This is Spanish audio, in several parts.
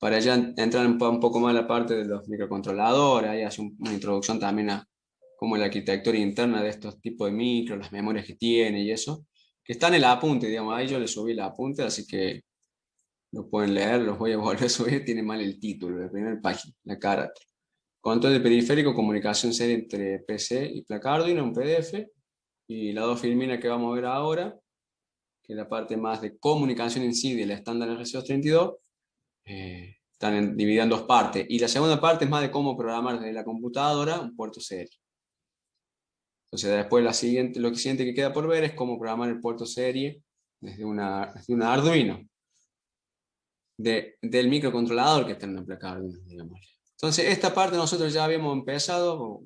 para ya entrar un poco más a la parte de los microcontroladores, ahí hace una introducción también a cómo la arquitectura interna de estos tipos de micros, las memorias que tiene y eso, que está en el apunte, digamos, ahí yo le subí el apunte, así que lo pueden leer, los voy a volver a subir, tiene mal el título, la primera página, la cara. Control de periférico, comunicación serie entre PC y placa Arduino, un PDF, y las dos filminas que vamos a ver ahora, que es la parte más de comunicación en sí del estándar RC232, están divididas en dos partes. Y la segunda parte es más de cómo programar desde la computadora un puerto serie. Entonces después lo siguiente que queda por ver es cómo programar el puerto serie desde una Arduino, del microcontrolador que está en una placa Arduino, digamos. Entonces esta parte nosotros ya habíamos empezado,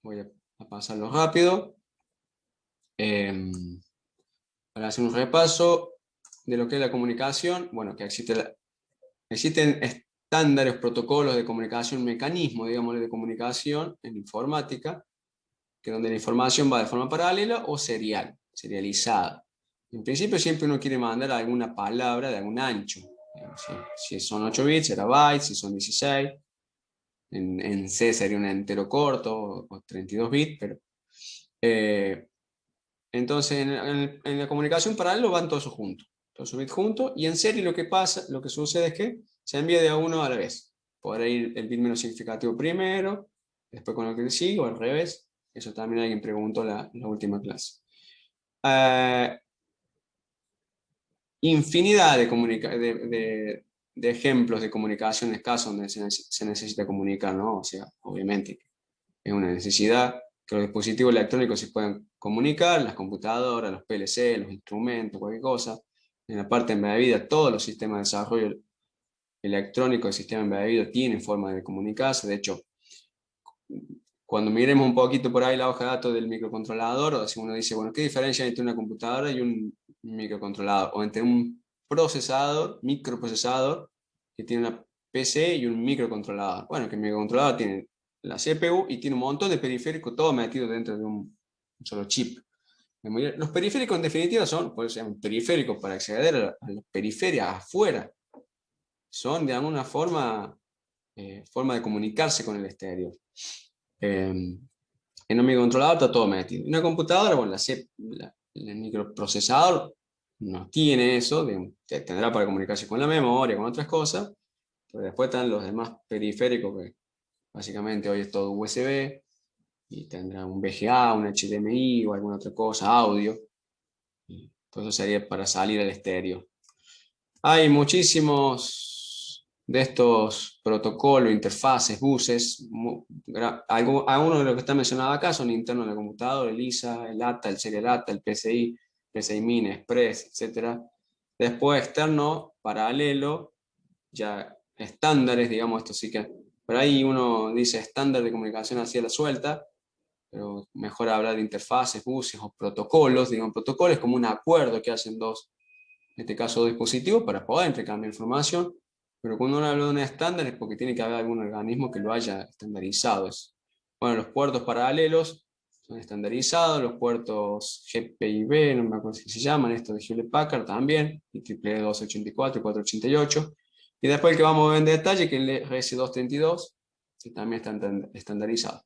voy a pasarlo rápido, para hacer un repaso de lo que es la comunicación. Bueno, que existen estándares, protocolos de comunicación, mecanismos, digamos, de comunicación en informática, que donde la información va de forma paralela o serializada. En principio siempre uno quiere mandar alguna palabra de algún ancho. Si son 8 bits, será bytes, si son 16. En C sería un entero corto, o 32 bits, pero... entonces en la comunicación paralela van todos juntos. Todos los bits juntos, y en serie lo que sucede es que se envía de a uno a la vez. Podrá ir el bit menos significativo primero, después con lo que sigue, o al revés. Eso también alguien preguntó la última clase. Infinidad de ejemplos de comunicación en casos donde se necesita comunicar, ¿no? O sea, obviamente es una necesidad que los dispositivos electrónicos se puedan comunicar, las computadoras, los PLC, los instrumentos, cualquier cosa. En la parte embebida, todos los sistemas de desarrollo electrónico, el sistema embebido tienen forma de comunicarse. De hecho, cuando miremos un poquito por ahí la hoja de datos del microcontrolador, o si uno dice, bueno, ¿qué diferencia hay entre una computadora y un microcontrolador? O entre un procesador, microprocesador, que tiene una PC y un microcontrolador. Bueno, que el microcontrolador tiene la CPU y tiene un montón de periféricos, todo metido dentro de un solo chip. Los periféricos en definitiva son, por eso se llaman periféricos, para acceder a las periferias afuera. Son de alguna forma de comunicarse con el exterior. En un microcontrolador está todo metido. En una computadora, bueno, el microprocesador no tiene eso, tendrá para comunicarse con la memoria, con otras cosas, pero después están los demás periféricos, que básicamente hoy es todo USB, y tendrá un VGA, un HDMI o alguna otra cosa, audio, y todo eso sería para salir al exterior. Hay muchísimos de estos protocolos, interfaces, buses. Algunos de los que están mencionados acá son internos de la computadora, el ISA, el ATA, el Serial ATA, el PCI, PCI Mini, Express, etc. Después externo, paralelo, ya estándares, digamos, esto sí que... Por ahí uno dice estándar de comunicación así a la suelta, pero mejor hablar de interfaces, buses o protocolos. Digamos, protocolos como un acuerdo que hacen en este caso dos dispositivos, para poder intercambiar información, pero cuando uno habla de un estándar es porque tiene que haber algún organismo que lo haya estandarizado. Bueno, los puertos paralelos son estandarizados, los puertos GPIB, no me acuerdo si se llaman, estos de Hewlett Packard también, y IEEE 284 y 488, y después el que vamos a ver en detalle, que es el RS232, que también está estandarizado.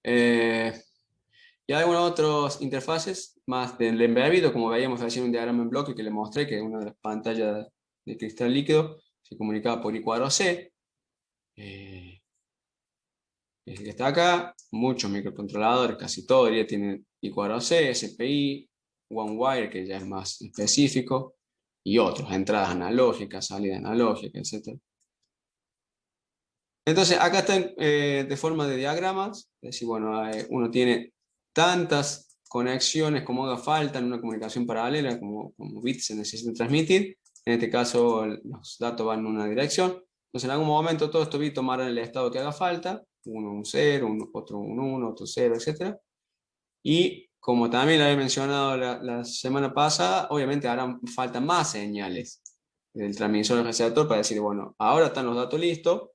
Y hay algunas otras interfaces más del embebido, como veíamos haciendo un diagrama en bloque que le mostré, que es una de las pantallas de cristal líquido se comunicaba por I2C. El que está acá, muchos microcontroladores, casi todos ya tienen I2C, SPI, OneWire, que ya es más específico, y otros, entradas analógicas, salida analógica, etc. Entonces, acá están de forma de diagramas, es decir, bueno, uno tiene tantas conexiones como haga falta en una comunicación paralela, como bits se necesitan transmitir. En este caso, los datos van en una dirección. Entonces, en algún momento, todos estos bits tomarán el estado que haga falta, uno un 0, otro un 1, otro 0, etc. Y como también lo había mencionado la semana pasada, obviamente harán falta más señales del transmisor al receptor para decir, bueno, ahora están los datos listos,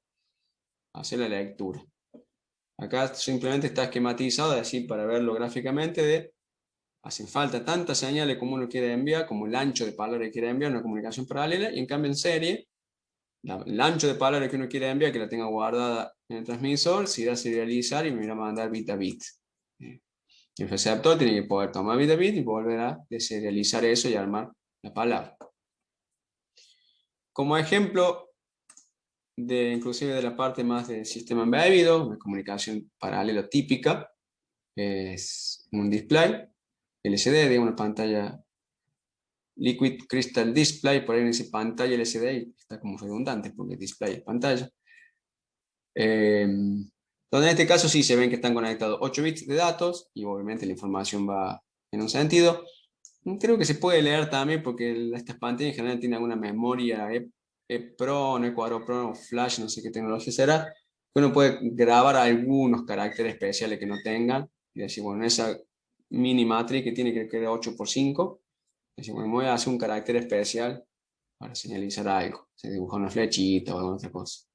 hacer la lectura. Acá simplemente está esquematizado, así para verlo gráficamente, hacen falta tantas señales como uno quiere enviar, como el ancho de palabras que quiere enviar, una comunicación paralela, y en cambio en serie, el ancho de palabra que uno quiere enviar, que la tenga guardada en el transmisor, se irá a serializar y me irá a mandar bit a bit. El receptor tiene que poder tomar bit a bit y volver a deserializar eso y armar la palabra. Como ejemplo, inclusive de la parte más del sistema embebido, una comunicación paralela típica, es un display LCD de una pantalla Liquid Crystal Display, por ahí dice pantalla LCD y está como redundante porque display es pantalla. Donde en este caso sí se ven que están conectados 8 bits de datos y obviamente la información va en un sentido. Creo que se puede leer también porque estas pantallas en general tienen alguna memoria EPROM, no EPROM, Flash, no sé qué tecnología será, que uno puede grabar algunos caracteres especiales que no tengan y decir, bueno, esa mini matriz que tiene que quedar 8x5, decir, bueno, me voy a hacer un carácter especial para señalizar algo, se dibuja una flechita o alguna otra cosa.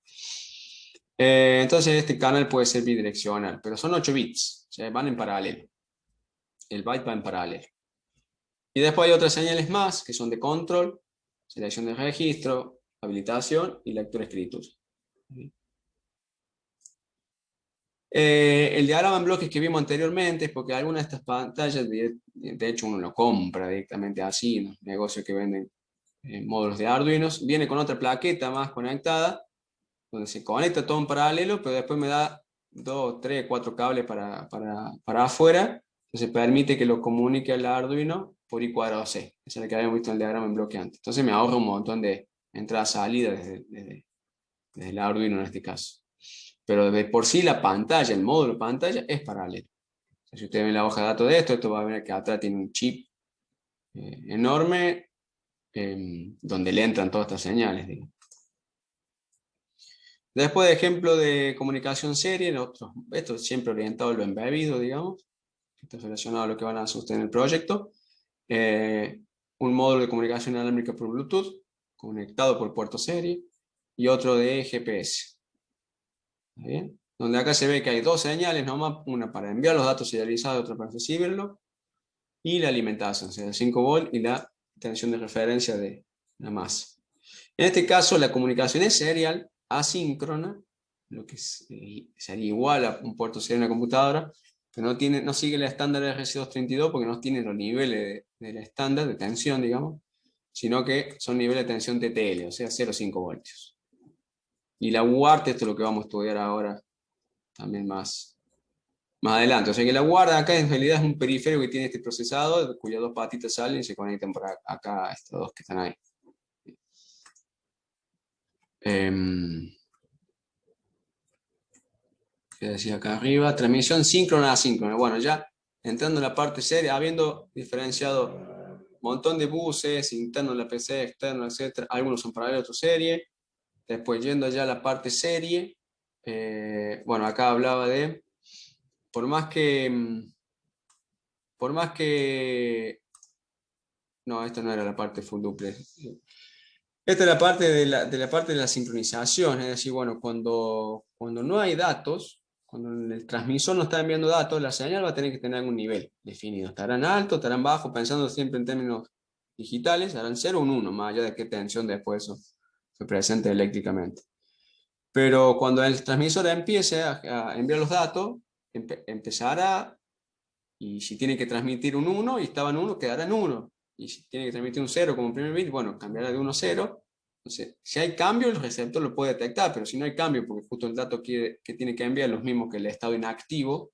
Entonces este canal puede ser bidireccional, pero son 8 bits, o sea, van en paralelo. El byte va en paralelo. Y después hay otras señales más que son de control, selección de registro, habilitación y lectura-escritura. El diagrama en bloques que vimos anteriormente es porque algunas de estas pantallas, de hecho uno lo compra directamente así, en los negocios que venden módulos de Arduino, viene con otra plaqueta más conectada, donde se conecta todo en paralelo, pero después me da 2, 3, 4 cables para afuera, entonces permite que lo comunique al Arduino por I cuadrado C. Esa es la que habíamos visto en el diagrama en bloque antes. Entonces me ahorra un montón de entrada-salida desde el Arduino en este caso. Pero de por sí la pantalla, el módulo pantalla es paralelo. O sea, si ustedes ven la hoja de datos de esto va a ver que atrás tiene un chip enorme donde le entran todas estas señales, digamos. Después de ejemplo de comunicación serie, esto es siempre orientado a lo embebido, digamos. Esto es relacionado a lo que van a hacer ustedes en el proyecto. Un módulo de comunicación inalámbrica por Bluetooth, conectado por puerto serie, y otro de GPS. ¿Está bien? Donde acá se ve que hay dos señales nomás, una para enviar los datos serializados, otra para recibirlos, y la alimentación, o sea, el 5 volt y la tensión de referencia de la masa. En este caso, la comunicación es serial, asíncrona, lo que sería igual a un puerto serial en una computadora, pero no sigue el estándar RC232 porque no tiene los niveles del estándar de tensión, digamos, sino que son niveles de tensión TTL, o sea, 0,5 voltios. Y la UART, esto es lo que vamos a estudiar ahora también más adelante. O sea que la UART acá en realidad es un periférico que tiene este procesador, cuyas dos patitas salen y se conectan por acá, estos dos que están ahí. Que decía acá arriba, transmisión síncrona asíncrona. Bueno, ya entrando en la parte seria, habiendo diferenciado un montón de buses, internos de la PC, externos, etc. Algunos son paralelos, otros serie. Después yendo ya a la parte serie, bueno, acá hablaba de, por más que, no, esto no era la parte full duplex. Esta es la parte de la parte de la sincronización, es decir, bueno, cuando no hay datos, cuando el transmisor no está enviando datos, la señal va a tener que tener algún nivel definido. Estarán alto, estarán bajo, pensando siempre en términos digitales, harán 0 o un 1, más allá de qué tensión después eso se presente eléctricamente. Pero cuando el transmisor empiece a enviar los datos, empezará, y si tiene que transmitir un 1 y estaba en 1, quedará en 1. Y si tiene que transmitir un 0 como primer bit, bueno, cambiará de 1 a 0. Entonces, si hay cambio, el receptor lo puede detectar, pero si no hay cambio, porque justo el dato que tiene que enviar es lo mismo que el estado inactivo,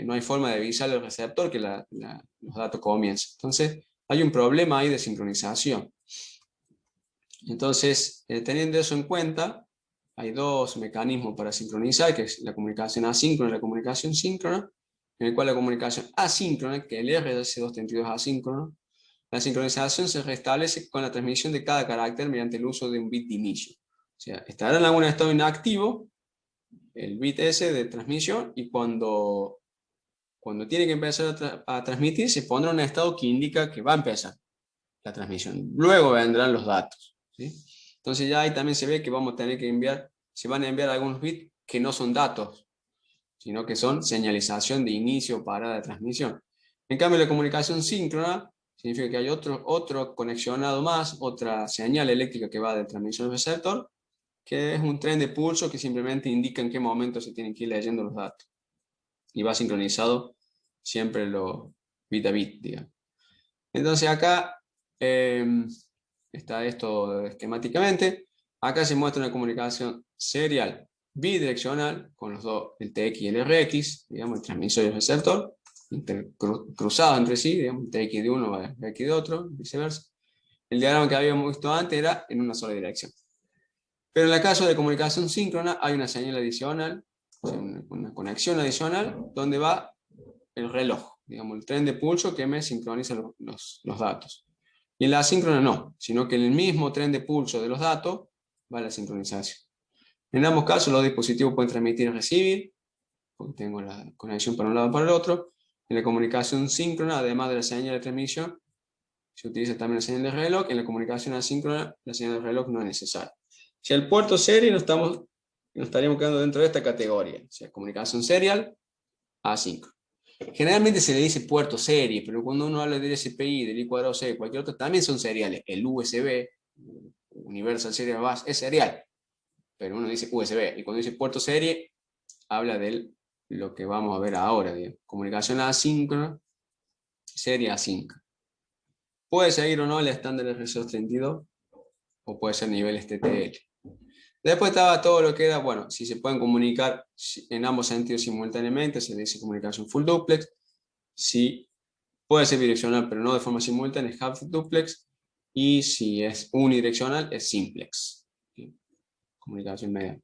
no hay forma de avisarle al receptor que los datos comiencen. Entonces, hay un problema ahí de sincronización. Entonces, teniendo eso en cuenta, hay dos mecanismos para sincronizar, que es la comunicación asíncrona y la comunicación síncrona, en el cual la comunicación asíncrona, que el RS232 es asíncrono, la sincronización se restablece con la transmisión de cada carácter mediante el uso de un bit de inicio. O sea, estará en algún estado inactivo, el bit ese de transmisión, y cuando tiene que empezar a transmitir, se pondrá un estado que indica que va a empezar la transmisión. Luego vendrán los datos, ¿sí? Entonces ya ahí también se ve que vamos a tener que se van a enviar algunos bits que no son datos, sino que son señalización de inicio o parada de transmisión. En cambio, la comunicación síncrona significa que hay otro conexionado más, otra señal eléctrica que va del transmisor al receptor, que es un tren de pulso que simplemente indica en qué momento se tienen que ir leyendo los datos. Y va sincronizado siempre lo bit a bit, digamos. Entonces acá está esto esquemáticamente. Acá se muestra una comunicación serial bidireccional con los dos, el TX y el RX, digamos, el transmisor y el receptor, cruzados entre sí, digamos, el TX de uno va al RX de otro, viceversa. El diagrama que habíamos visto antes era en una sola dirección. Pero en el caso de comunicación síncrona hay una señal adicional, una conexión adicional, donde va el reloj, digamos, el tren de pulso que me sincroniza los datos. Y en la asíncrona no, sino que en el mismo tren de pulso de los datos va la sincronización. En ambos casos los dispositivos pueden transmitir y recibir, porque tengo la conexión para un lado y para el otro. En la comunicación síncrona, además de la señal de transmisión, se utiliza también la señal de reloj. En la comunicación asíncrona, la señal de reloj no es necesaria. Si el puerto serial nos estaríamos quedando dentro de esta categoría. O sea, comunicación serial, asíncrona. Generalmente se le dice puerto serie, pero cuando uno habla del SPI, del I2C, cualquier otro, también son seriales. El USB, Universal Serial Bus, es serial, pero uno dice USB. Y cuando dice puerto serie, habla de lo que vamos a ver ahora, digamos. Comunicación asíncrona, serie asíncrona. Puede seguir o no el estándar RC232, o puede ser nivel TTL. Después estaba todo lo que era, bueno, si se pueden comunicar en ambos sentidos simultáneamente, se dice comunicación full duplex. Si puede ser bidireccional, pero no de forma simultánea, es half duplex. Y si es unidireccional, es simplex. Comunicación media,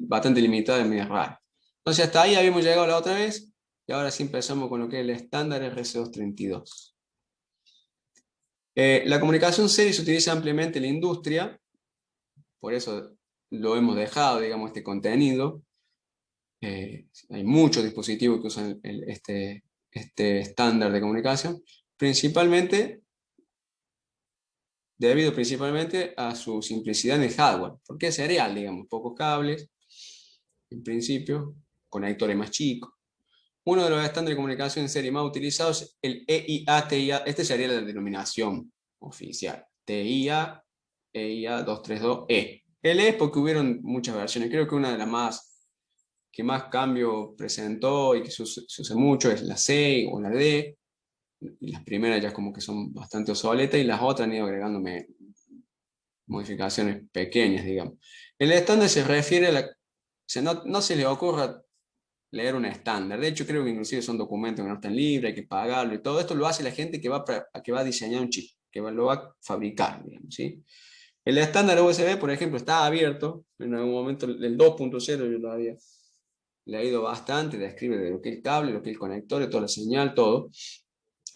bastante limitada y media rara. Entonces hasta ahí habíamos llegado la otra vez. Y ahora sí empezamos con lo que es el estándar RC232. La comunicación serie se utiliza ampliamente en la industria. Por eso lo hemos dejado, digamos, este contenido. Hay muchos dispositivos que usan este estándar de comunicación, debido principalmente a su simplicidad en el hardware, porque es serial, digamos, pocos cables, en principio, conectores más chicos. Uno de los estándares de comunicación en serie más utilizados es el EIA-TIA, este sería la denominación oficial, TIA, EIA 232E. El E es porque hubieron muchas versiones, creo que una de las que más cambio presentó y que se usa mucho es la C o la D, y las primeras ya como que son bastante obsoletas y las otras han ido agregándome modificaciones pequeñas, digamos. El estándar se refiere a o sea, no se le ocurra leer un estándar. De hecho, creo que inclusive son documentos que no están libres, hay que pagarlo y todo esto lo hace la gente que va a diseñar un chip, lo va a fabricar, digamos, ¿sí? El estándar USB, por ejemplo, está abierto. En algún momento el 2.0 yo lo había leído bastante, describe de lo que es el cable, lo que es el conector, toda la señal, todo.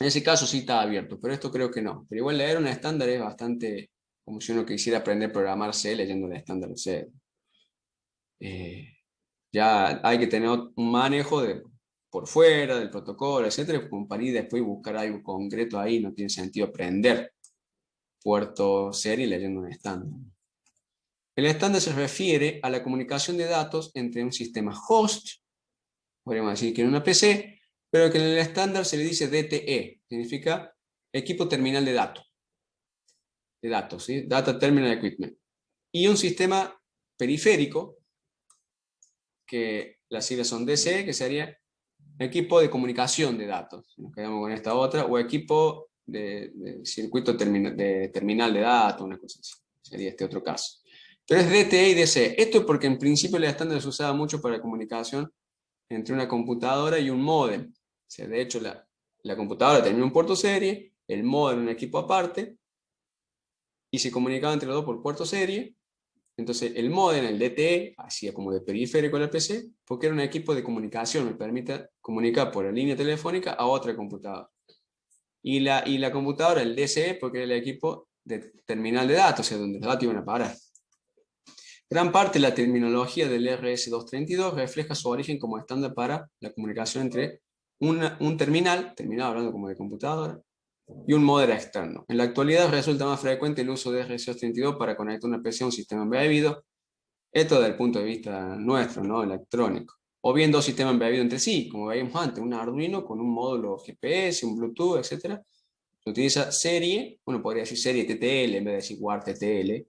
En ese caso sí está abierto, pero esto creo que no. Pero igual leer un estándar es bastante como si uno quisiera aprender a programar C leyendo el estándar C. Ya hay que tener un manejo por fuera del protocolo, etcétera, como para ir después y buscar algo concreto ahí. No tiene sentido aprender puerto serie leyendo un estándar. El estándar se refiere a la comunicación de datos entre un sistema host, podríamos decir que en una PC, pero que en el estándar se le dice DTE, significa equipo terminal de datos, ¿sí? Data Terminal Equipment. Y un sistema periférico, que las siglas son DCE, que sería equipo de comunicación de datos, nos quedamos con esta otra, o equipo de circuito de terminal de datos, una cosa así, sería este otro caso. Pero es DTE y DCE. Esto es porque en principio el estándar se usaba mucho para comunicación entre una computadora y un módem. O sea, de hecho, la computadora tenía un puerto serie, el módem un equipo aparte, y se comunicaba entre los dos por puerto serie. Entonces, el módem, el DTE, hacía como de periférico a la PC, porque era un equipo de comunicación, me permite comunicar por la línea telefónica a otra computadora. Y la computadora, el DCE, porque era el equipo de terminal de datos, o sea, donde los datos iban a parar. Gran parte de la terminología del RS232 refleja su origen como estándar para la comunicación entre un terminal hablando como de computadora, y un modem externo. En la actualidad resulta más frecuente el uso de RS232 para conectar una PC a un sistema embebido, esto desde el punto de vista nuestro, ¿no? Electrónico. O bien dos sistemas embebidos entre sí, como veíamos antes, un Arduino con un módulo GPS, un Bluetooth, etc. se utiliza serie, uno podría decir serie TTL en vez de decir WAR TTL,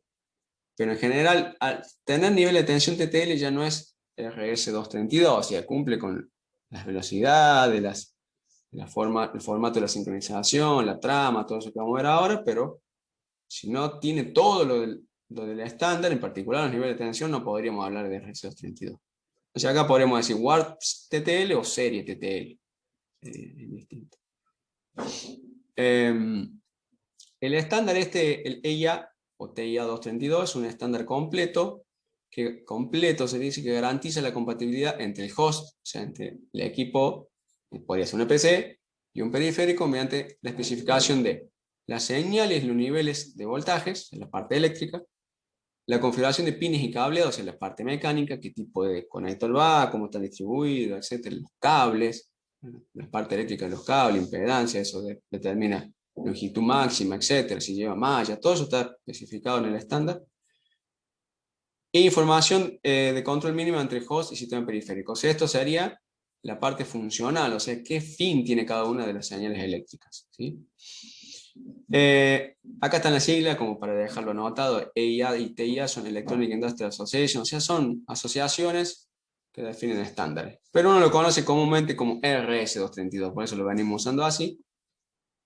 pero en general, al tener nivel de tensión TTL ya no es RS232, o sea, cumple con las velocidades, el formato de la sincronización, la trama, todo eso que vamos a ver ahora, pero si no tiene todo lo del estándar, en particular los niveles de tensión, no podríamos hablar de RS232. O sea, acá podríamos decir WAR TTL o serie TTL. Es distinto. El estándar el EIA o TIA 232 es un estándar completo, que completo se dice que garantiza la compatibilidad entre el host, o sea, entre el equipo, podría ser una PC, y un periférico mediante la especificación de las señales, los niveles de voltajes, en la parte eléctrica, la configuración de pines y cableados en la parte mecánica, qué tipo de conector va, cómo está distribuido, etcétera, los cables, la parte eléctrica de los cables, impedancia, eso determina longitud máxima, etcétera, si lleva malla, todo eso está especificado en el estándar. E información de control mínimo entre host y sistema periférico. O sea, esto sería la parte funcional, o sea, qué fin tiene cada una de las señales eléctricas, ¿sí? Acá están las siglas, como para dejarlo anotado. EIA y TIA son Electronic Industrial Association, o sea, son asociaciones que definen estándares. Pero uno lo conoce comúnmente como RS232, por eso lo venimos usando así.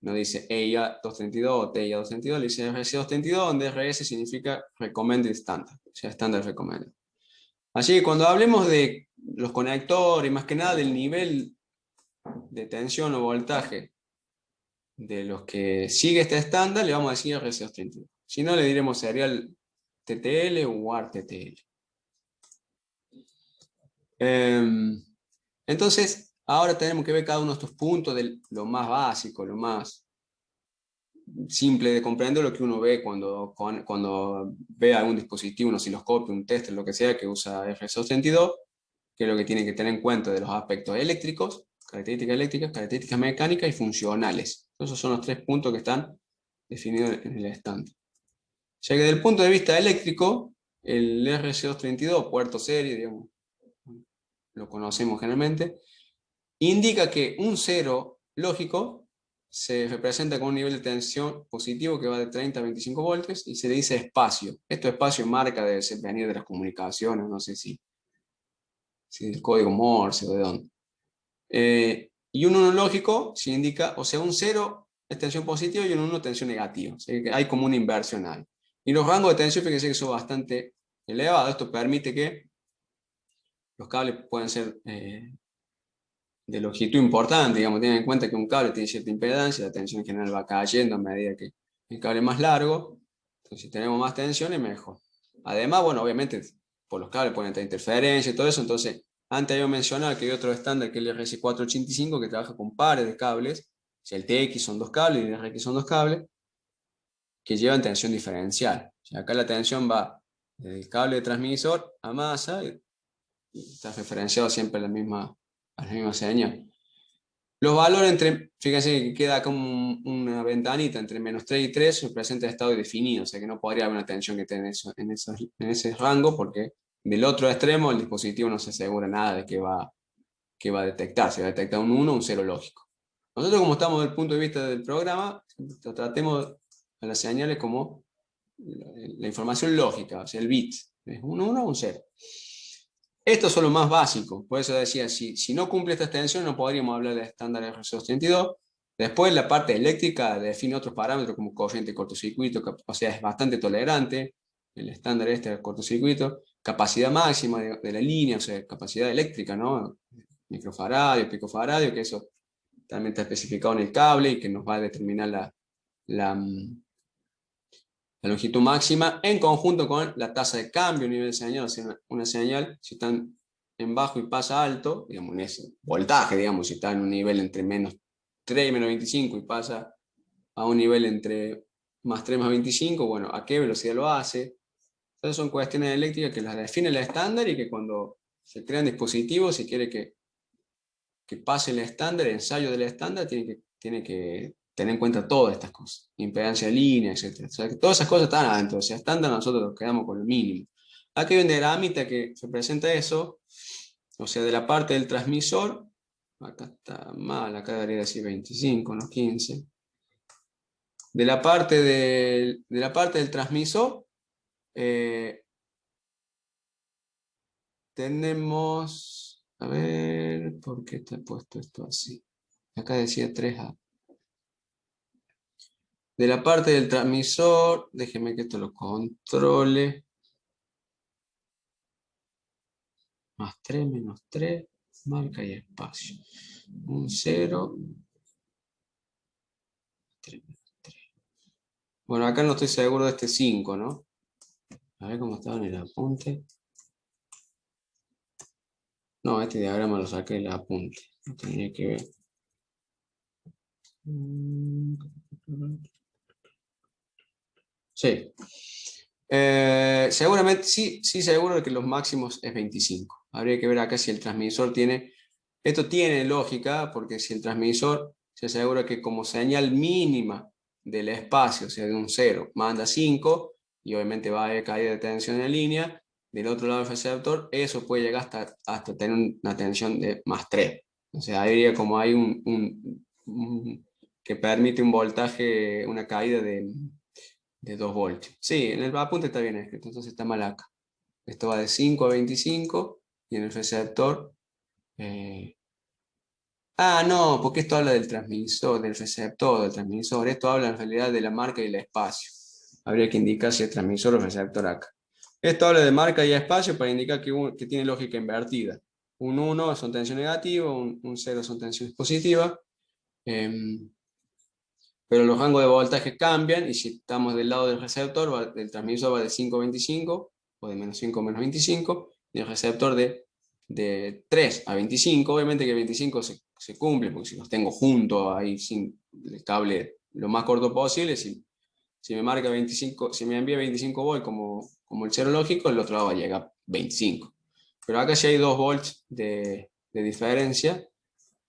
No dice EIA 232 o TIA 232, le dice RS232, donde RS significa Recommended Standard, o sea, Standard Recommended. Así que cuando hablemos de los conectores, más que nada del nivel de tensión o voltaje de los que sigue este estándar, le vamos a decir RC232. Si no, le diremos serial TTL o WAR TTL. Entonces, ahora tenemos que ver cada uno de estos puntos de lo más básico, lo más simple de comprender, lo que uno ve cuando ve algún dispositivo, un osciloscopio, un tester, lo que sea, que usa RC232, que es lo que tiene que tener en cuenta de los aspectos eléctricos, características eléctricas, características mecánicas y funcionales. Esos son los 3 puntos que están definidos en el estándar. Ya que desde el punto de vista eléctrico, el RC232, puerto serie, digamos, lo conocemos generalmente, indica que un cero lógico se representa con un nivel de tensión positivo que va de 30 a 25 voltios y se le dice espacio. Esto espacio marca de venir de las comunicaciones, no sé si del código Morse o de dónde. Y un 1 lógico se indica, o sea, un 0 es tensión positiva y un 1 tensión negativa. O sea, que hay como una inversión ahí. Y los rangos de tensión, fíjense que son bastante elevados. Esto permite que los cables pueden ser de longitud importante. Digamos, tengan en cuenta que un cable tiene cierta impedancia, la tensión en general va cayendo a medida que el cable es más largo. Entonces, si tenemos más tensiones, mejor. Además, bueno, obviamente, por los cables pueden tener interferencia y todo eso. Entonces, antes había mencionado que hay otro estándar que es el RS485 que trabaja con pares de cables. O sea, el TX son 2 cables y el RX son 2 cables que llevan tensión diferencial. O sea, acá la tensión va del cable de transmisor a masa y está referenciado siempre a la misma señal. Los valores fíjense que queda como una ventanita entre -3 y 3, representa el estado definido, o sea que no podría haber una tensión que esté en ese rango, porque del otro extremo el dispositivo no se asegura nada de que va a detectar, se va a detectar un 1 o un 0 lógico. Nosotros, como estamos desde el punto de vista del programa, tratemos a las señales como la información lógica, o sea, el bit, es un 1 o un 0. Estos son los más básicos, por eso decía, si no cumple esta extensión no podríamos hablar de estándar RC232. Después la parte eléctrica define otros parámetros como corriente y cortocircuito, o sea, es bastante tolerante, el estándar del cortocircuito, capacidad máxima de la línea, o sea, capacidad eléctrica, ¿no? Microfaradio, picofaradio, que eso también está especificado en el cable y que nos va a determinar la longitud máxima en conjunto con la tasa de cambio, nivel de señal, o sea, una señal, si está en bajo y pasa alto, digamos, en ese voltaje, digamos, si está en un nivel entre -3 y -25 y pasa a un nivel entre +3 +25, bueno, ¿a qué velocidad lo hace? Entonces son cuestiones eléctricas que las define el estándar y que cuando se crean dispositivos, si quiere que pase el estándar, el ensayo del estándar, tiene que tener en cuenta todas estas cosas, impedancia de línea, etc. O sea, que todas esas cosas están adentro, o sea, estándar nosotros nos quedamos con el mínimo. Aquí hay un diagramita que representa eso, o sea, de la parte del transmisor, acá está mal, acá debería decir 25, no 15. De la parte del transmisor, tenemos, a ver, ¿por qué está puesto esto así? Acá decía 3A. De la parte del transmisor, déjeme que esto lo controle. Más 3, menos 3, marca y espacio. Un 0, 3, menos 3. Bueno, acá no estoy seguro de este 5, ¿no? A ver cómo estaba en el apunte. No, este diagrama lo saqué del apunte. No tenía que ver. Sí. Seguramente, sí, sí, seguro de que los máximos es 25. Habría que ver acá si el transmisor tiene... Esto tiene lógica, porque si el transmisor se asegura que como señal mínima del espacio, o sea, de un 0, manda 5, y obviamente va a haber caída de tensión en línea, del otro lado del receptor, eso puede llegar hasta tener una tensión de más 3. O sea, habría como hay que permite un voltaje, una caída de 2 voltios. Sí, en el apunte está bien escrito, entonces está mal acá. Esto va de 5 a 25 y en el receptor... no, porque esto habla del transmisor, del receptor, del transmisor. Esto habla en realidad de la marca y el espacio. Habría que indicar si es transmisor o receptor acá. Esto habla de marca y espacio para indicar que tiene lógica invertida. Un 1 son tensión negativa, un 0 son tensiones positivas. Pero los rangos de voltaje cambian y si estamos del lado del receptor, el transmisor va de 5 a 25 o de menos 5 a menos 25 y el receptor de 3 a 25. Obviamente que 25 se cumple porque si los tengo juntos ahí sin el cable lo más corto posible, si me marca 25, si me envía 25 volts como el cero lógico, el otro lado va a llegar a 25. Pero acá sí hay 2 volts de diferencia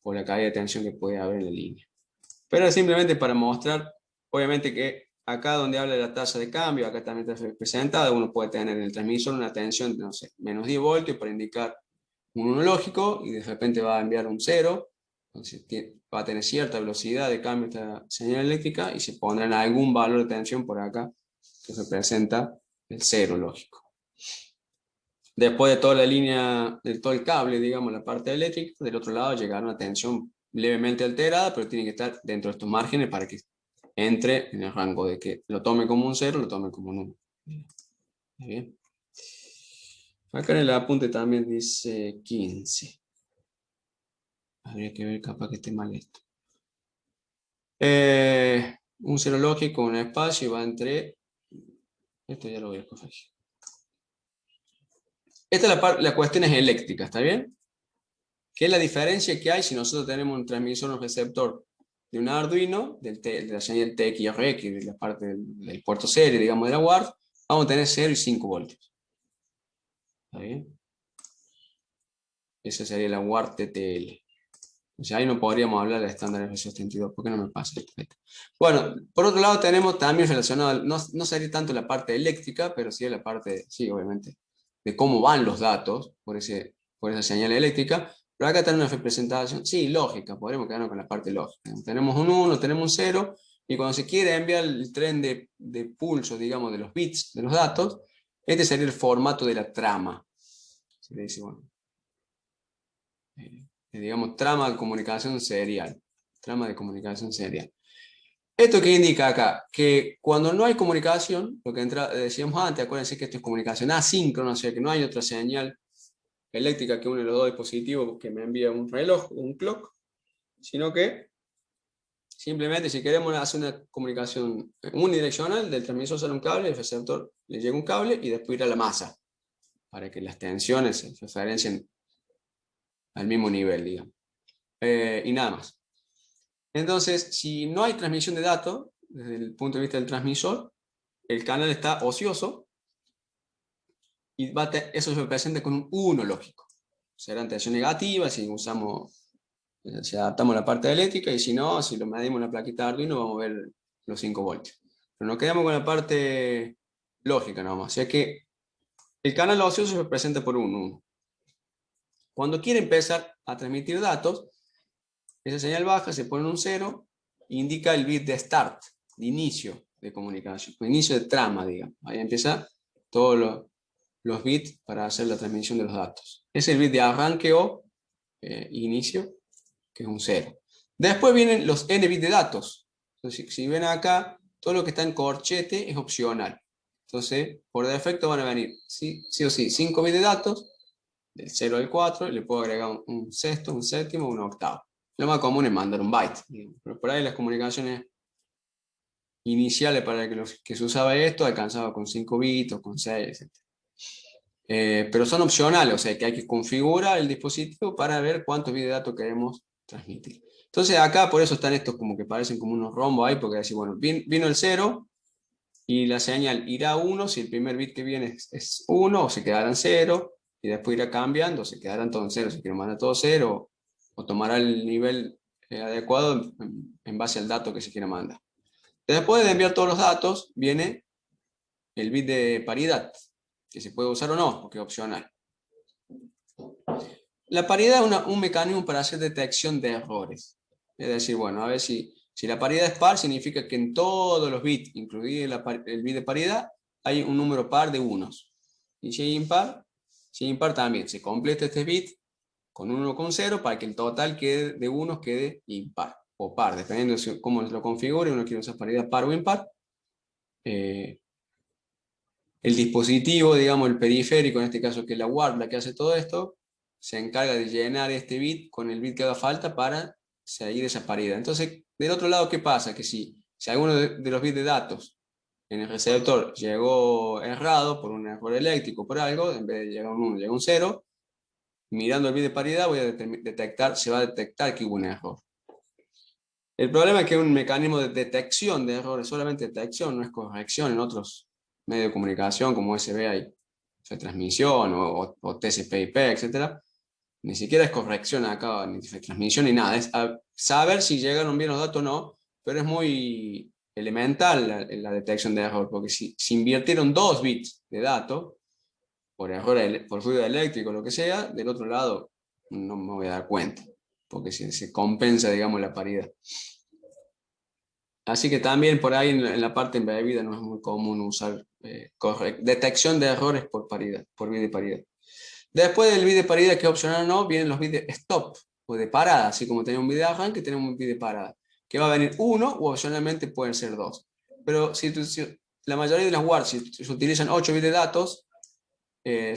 por la caída de tensión que puede haber en la línea. Pero es simplemente para mostrar, obviamente que acá donde habla de la tasa de cambio, acá también está representada, uno puede tener en el transmisor una tensión de, no sé, menos 10 voltios para indicar un 1 lógico y de repente va a enviar un 0, entonces va a tener cierta velocidad de cambio esta señal eléctrica y se pondrá en algún valor de tensión por acá que representa el 0 lógico. Después de toda la línea, de todo el cable, digamos, la parte eléctrica, del otro lado llegará una tensión levemente alterada, pero tiene que estar dentro de estos márgenes para que entre en el rango de que lo tome como un 0, lo tome como un 1. Bien. Acá en el apunte también dice 15. Habría que ver capaz que esté mal esto. Un 0 lógico, un espacio, y va entre... Esto ya lo voy a corregir. Esta es la cuestión es eléctrica, ¿está bien? ¿Qué es la diferencia que hay si nosotros tenemos un transmisor o un receptor de un Arduino, de la señal TX-RX, de la parte del puerto serie, digamos, de la UART? Vamos a tener 0 y 5 voltios. ¿Está bien? Esa sería la UART TTL. O sea, ahí no podríamos hablar de estándar F72. ¿Por qué no me pasa esto? Bueno, por otro lado tenemos también relacionado, no sería tanto la parte eléctrica, pero sí la parte, sí, obviamente, de cómo van los datos por esa señal eléctrica. Pero acá tenemos una representación, sí, lógica, podríamos quedarnos con la parte lógica. Tenemos un 1, tenemos un 0, y cuando se quiere enviar el tren de pulso, digamos, de los bits, de los datos, este sería el formato de la trama. Se le dice, bueno, digamos, trama de comunicación serial. Trama de comunicación serial. ¿Esto qué indica acá? Que cuando no hay comunicación, lo que decíamos antes, acuérdense que esto es comunicación asíncrona, o sea que no hay otra señal eléctrica que une los dos dispositivos que me envía un reloj, un clock, sino que simplemente si queremos hacer una comunicación unidireccional, del transmisor sale un cable, el receptor le llega un cable y después ir a la masa, para que las tensiones se referencien al mismo nivel, digamos. Y nada más. Entonces, si no hay transmisión de datos, desde el punto de vista del transmisor, el canal está ocioso y eso se representa con un 1 lógico. Será tensión negativa si si adaptamos la parte eléctrica, y si no, si lo medimos en la plaquita de Arduino, vamos a ver los 5 voltios. Pero nos quedamos con la parte lógica nomás. O sea que el canal ocioso se representa por un 1. Cuando quiere empezar a transmitir datos, esa señal baja, se pone un 0, indica el bit de start inicio de comunicación, de inicio de trama, digamos. Ahí empieza todos los bits para hacer la transmisión de los datos. Es el bit de arranque o inicio, que es un 0. Después vienen los n bits de datos. Entonces, si ven acá, todo lo que está en corchete es opcional. Entonces, por defecto van a venir sí o sí 5 bits de datos, del 0 al 4, y le puedo agregar un sexto, un séptimo, un octavo. Lo más común es mandar un byte, digamos. Pero por ahí las comunicaciones iniciales para los que se usaba esto alcanzaba con 5 bits o con 6, etc. Pero son opcionales, o sea que hay que configurar el dispositivo para ver cuántos bits de datos queremos transmitir. Entonces acá por eso están estos como que parecen como unos rombos ahí, porque decir, bueno, vino el 0 y la señal irá a 1 si el primer bit que viene es 1 o se quedará en 0, y después irá cambiando, se quedarán todos en 0 si quiero mandar todo 0, o tomará el nivel adecuado en base al dato que se quiera mandar. Después de enviar todos los datos viene el bit de paridad, que se puede usar o no, porque es opcional. La paridad es un mecanismo para hacer detección de errores. Es decir, bueno, a ver si la paridad es par, significa que en todos los bits, incluido el bit de paridad, hay un número par de unos. Y si es impar también, se completa este bit con 1 o con 0 para que el total de unos quede impar o par, dependiendo de cómo lo configure. Uno quiere usar paridad par o impar. El dispositivo, digamos, el periférico, en este caso que es la WARP, la que hace todo esto, se encarga de llenar este bit con el bit que haga falta para seguir esa paridad. Entonces, del otro lado, ¿qué pasa? Que si alguno de los bits de datos en el receptor llegó errado por un error eléctrico, por algo, en vez de llegar un 1, llega un 0, mirando el bit de paridad se va a detectar que hubo un error. El problema es que es un mecanismo de detección de errores, solamente detección, no es corrección. En otros medios de comunicación como USB hay transmisión o TCP/IP, etc. Ni siquiera es corrección acá, ni transmisión ni nada. Es saber si llegaron bien los datos o no, pero es muy elemental la detección de error, porque si invirtieron 2 bits de datos por error, por ruido eléctrico o lo que sea, del otro lado no me voy a dar cuenta, porque se compensa, digamos, la paridad. Así que también por ahí en la parte embebida no es muy común usar detección de errores por paridad, por bit de paridad. Después del bit de paridad, que es opcional o no, vienen los bits de stop o de parada, así como tenemos un bit de arranque, tenemos un bit de parada, que va a venir 1 o opcionalmente pueden ser 2. Pero si la mayoría de las WARs, si se utilizan 8 bits de datos,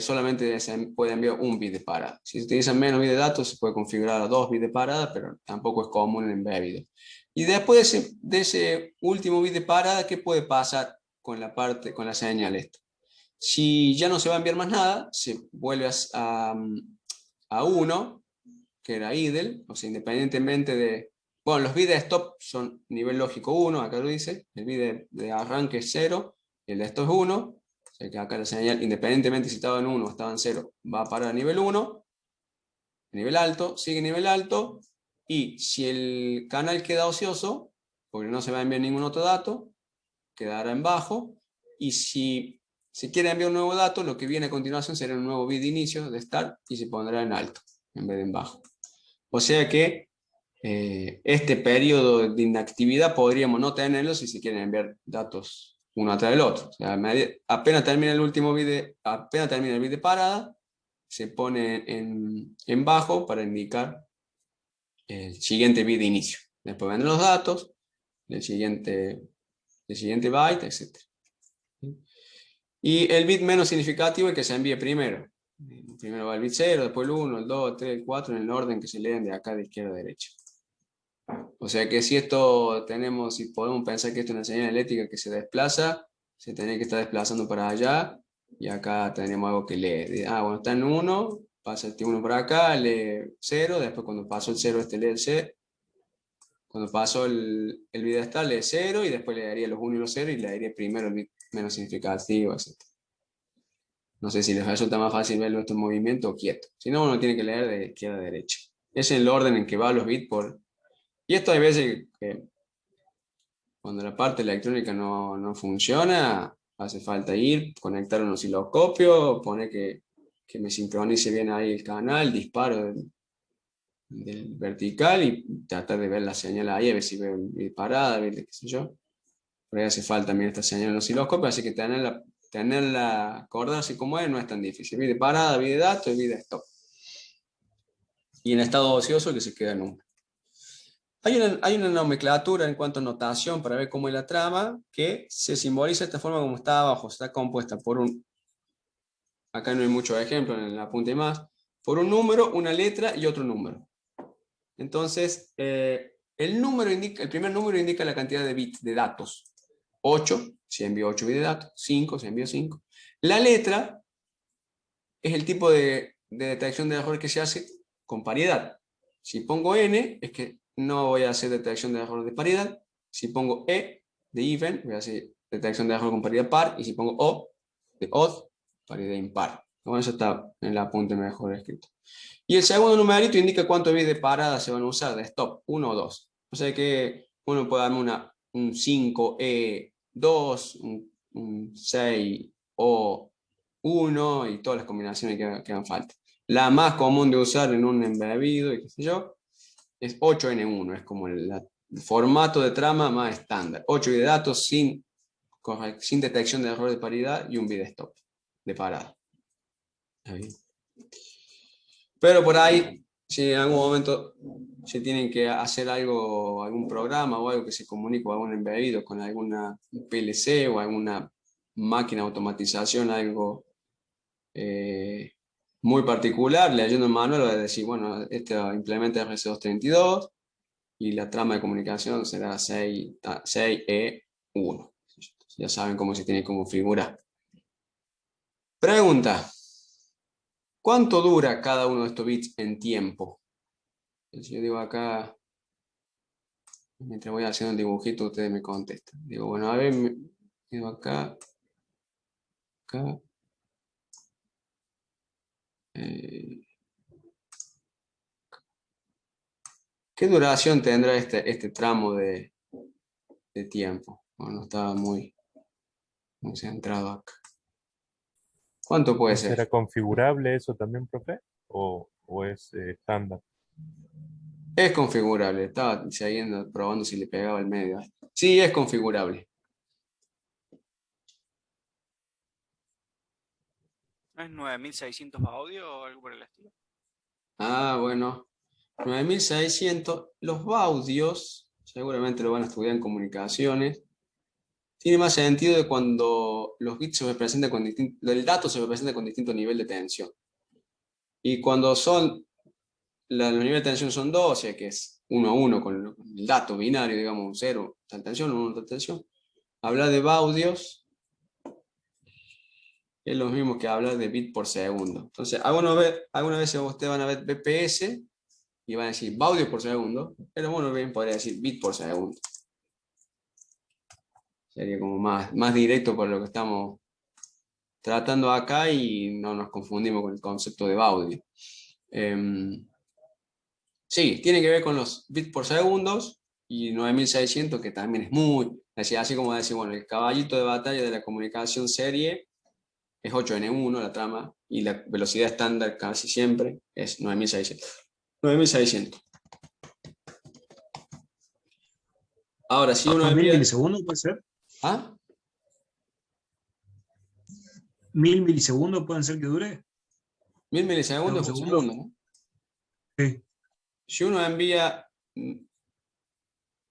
solamente se puede enviar un bit de parada. Si se utilizan menos bits de datos, se puede configurar a 2 bits de parada, pero tampoco es común en embebido. Y después de ese último bit de parada, ¿qué puede pasar con la señal esta? Si ya no se va a enviar más nada, se vuelve a 1, que era idle, o sea, independientemente de... Bueno, los bits de stop son nivel lógico 1, acá lo dice, el bit de arranque es 0, el de esto es 1, o sea que acá la señal, independientemente si estaba en 1 o estaba en 0, va a parar a nivel 1, nivel alto, sigue nivel alto, y si el canal queda ocioso, porque no se va a enviar ningún otro dato, quedará en bajo, y si se quiere enviar un nuevo dato, lo que viene a continuación será un nuevo bit de inicio de start y se pondrá en alto en vez de en bajo. O sea que este periodo de inactividad podríamos no tenerlo si se quieren enviar datos uno atrás del otro. O sea, apenas termina el último bit apenas termina el bit de parada, se pone en bajo para indicar el siguiente bit de inicio. Después vendrán los datos, el siguiente byte, etc. Y el bit menos significativo es que se envíe primero. Primero va el bit 0, después el 1, el 2, el 3, el 4, en el orden que se leen de acá de izquierda a derecha. O sea que si si podemos pensar que esto es una señal eléctrica que se desplaza, se tiene que estar desplazando para allá, y acá tenemos algo que lee. Bueno, está en 1, pasa este 1 por acá, lee 0, después cuando pasó el 0 lee el 0, cuando pasó el bit de esta lee 0, y después le daría los 1 y los 0, y le daría primero el bit menos significativo, etc. No sé si les resulta más fácil verlo en movimiento o quieto. Si no, uno tiene que leer de izquierda a derecha. Es el orden en que van los bits por... Y esto hay veces que cuando la parte electrónica no funciona, hace falta conectar un osciloscopio, poner que me sincronice bien ahí el canal, disparo del vertical y tratar de ver la señal ahí, a ver si veo bit parada, a ver qué sé yo. por ahí hace falta también esta señal en el osciloscopio, así que tenerla acordada así como es no es tan difícil. Bit de parada, bit de datos y bit de stop. Y en estado ocioso que se queda en 1. Hay una nomenclatura en cuanto a notación para ver cómo es la trama que se simboliza de esta forma como está abajo. Está compuesta por acá no hay muchos ejemplos en la punta y más, por un número, una letra y otro número. Entonces, el primer número indica la cantidad de bits de datos. 8, si envío 8 bits de datos. 5, si envío 5. La letra es el tipo de detección de error que se hace con paridad. Si pongo N, es que no voy a hacer detección de error de paridad. Si pongo E, de even, voy a hacer detección de error con paridad par. Y si pongo O, de odd, paridad impar. Bueno, eso está en la punta mejor escrito. Y el segundo numerito indica cuántos bits de parada se van a usar, de stop, 1 o 2. O sea que uno puede darme un 5E2, un 6O1 y todas las combinaciones que hagan falta. La más común de usar en un embebido y qué sé yo, es 8N1, es como el formato de trama más estándar. 8 bits de datos sin detección de error de paridad y un bit de stop, de parada. Ahí. Pero por ahí, si en algún momento se tienen que hacer algo, algún programa o algo que se comunique con algún embebido, con alguna PLC o alguna máquina de automatización, algo muy particular, leyendo el manual va a decir, bueno, esto implementa RC232 y la trama de comunicación será 6E1. Ya saben cómo se tiene que configurar. Pregunta. ¿Cuánto dura cada uno de estos bits en tiempo? Si yo digo acá, mientras voy haciendo el dibujito, ustedes me contestan. Digo, bueno, a ver, digo acá, acá. eh, ¿Qué duración tendrá este tramo de tiempo? Bueno, no estaba muy centrado acá. ¿Cuánto puede ¿No ser? será configurable eso también, profe? ¿O es estándar? Es configurable. Estaba siguiendo, probando si le pegaba el medio. Sí, es configurable. ¿No es 9600 audio o algo por el estilo? Ah, bueno. 9600. Los baudios, seguramente lo van a estudiar en comunicaciones. Tiene más sentido de cuando los bits se representan con el dato se representa con distinto nivel de tensión. Y cuando los niveles de tensión son 2, o sea que es 1 a 1 con el dato binario, digamos, 0 tal tensión, 1 tal tensión. Hablar de baudios es lo mismo que hablar de bit por segundo. Entonces, alguna vez ustedes van a ver BPS y van a decir baudios por segundo, pero bueno, bien podría decir bit por segundo. Sería como más directo por lo que estamos tratando acá y no nos confundimos con el concepto de Baudio. Sí, tiene que ver con los bits por segundos y 9600 que también es muy, así como decir, bueno, el caballito de batalla de la comunicación serie es 8N1 la trama y la velocidad estándar casi siempre es 9600. 9600. Ahora, si uno ¿A 1000 envía... milisegundos puede ser? ¿Ah? ¿1000 milisegundos pueden ser que dure? 1000 ¿Cada milisegundos un es un segundo? segundo, ¿no? Sí. Si uno envía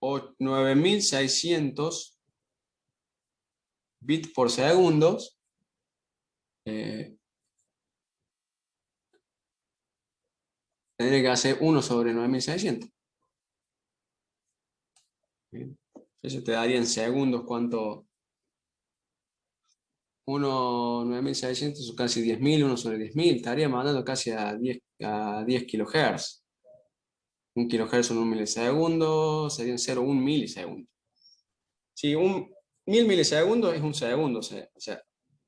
9600 bits por segundo, tendría que hacer 1 sobre 9600. Bien. Eso te daría en segundos cuánto. 1 9600 son casi 10.000, 1 sobre 10.000. Estaría mandando casi a 10 kilohertz. Un kilohertz son un milisegundo, serían 0,1 milisegundo. Sí, 1000 milisegundos es un segundo, o sea,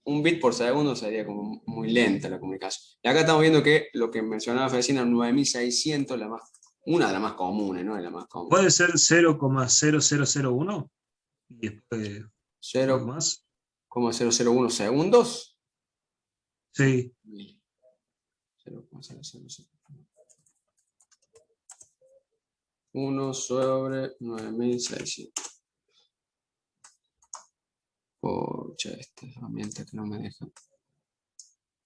un bit por segundo sería como muy lenta la comunicación. Y acá estamos viendo que lo que mencionaba Fecina, 9600, una de las más comunes, ¿no? Es la más común. ¿Puede ser 0,0001? Y después algo más. 0,001 segundos. Sí. 1 sobre 9600. Pucha, esta herramienta que no me deja.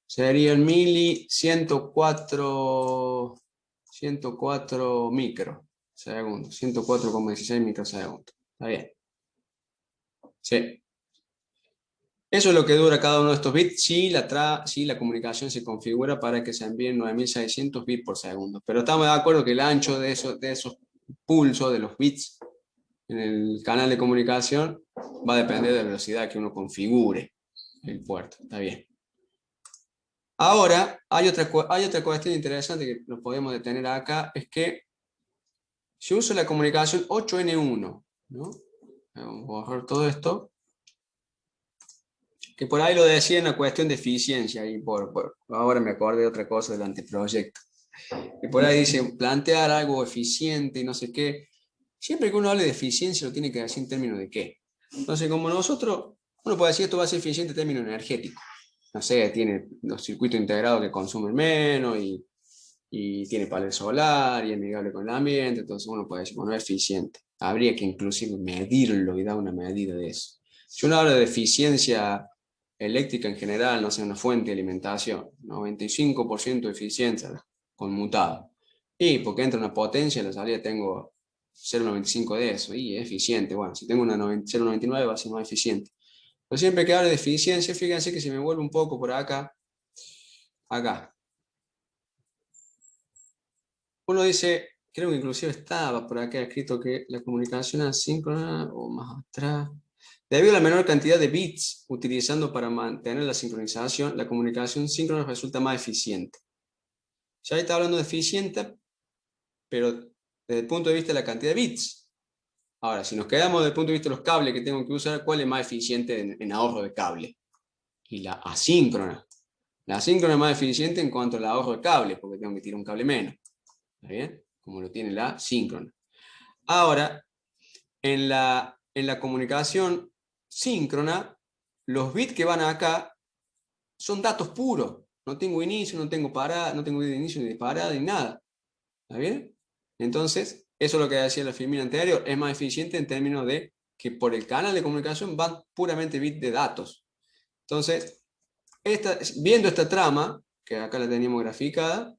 Sería el mili 104 microsegundos. 104,16 microsegundos. Está bien. Sí. Eso es lo que dura cada uno de estos bits si la comunicación se configura para que se envíen 9600 bits por segundo. Pero estamos de acuerdo que el ancho de esos pulsos, de los bits en el canal de comunicación, va a depender de la velocidad que uno configure el puerto. Está bien. Ahora, hay otra cuestión interesante que nos podemos detener acá, es que si uso la comunicación 8N1, ¿no? Vamos a borrar todo esto. Que por ahí lo decía en la cuestión de eficiencia, y ahora me acordé de otra cosa del anteproyecto. Que por ahí dice, plantear algo eficiente y no sé qué. Siempre que uno hable de eficiencia lo tiene que decir en términos de qué. Entonces, como nosotros, uno puede decir esto va a ser eficiente en términos energéticos. No sé, tiene los circuitos integrados que consumen menos y tiene panel solar y es amigable con el ambiente, entonces uno puede decir, bueno, es eficiente. Habría que inclusive medirlo y dar una medida de eso. Si uno habla de eficiencia eléctrica en general, no sé, una fuente de alimentación, 95% de eficiencia conmutado. Y porque entra una potencia, en la salida tengo 0,95 de eso, y es eficiente. Bueno, si tengo una 0,99 va a ser más eficiente. Pero siempre que hable de eficiencia, fíjense que si me vuelvo un poco por acá, uno dice, creo que inclusive estaba por acá escrito que la comunicación asíncrona, o más atrás, debido a la menor cantidad de bits utilizando para mantener la sincronización, la comunicación síncrona resulta más eficiente. Ya está hablando de eficiente, pero desde el punto de vista de la cantidad de bits. Ahora, si nos quedamos desde el punto de vista de los cables que tengo que usar, ¿cuál es más eficiente en ahorro de cable? Y la asíncrona. La asíncrona es más eficiente en cuanto al ahorro de cable, porque tengo que tirar un cable menos. ¿Está bien? Como lo tiene la síncrona. Ahora, en la comunicación síncrona, los bits que van acá son datos puros. No tengo inicio, no tengo parada, no tengo inicio ni de parada ni nada. ¿Está bien? Entonces, eso es lo que decía la filmina anterior, es más eficiente en términos de que por el canal de comunicación van puramente bits de datos. Entonces, viendo esta trama, que acá la teníamos graficada,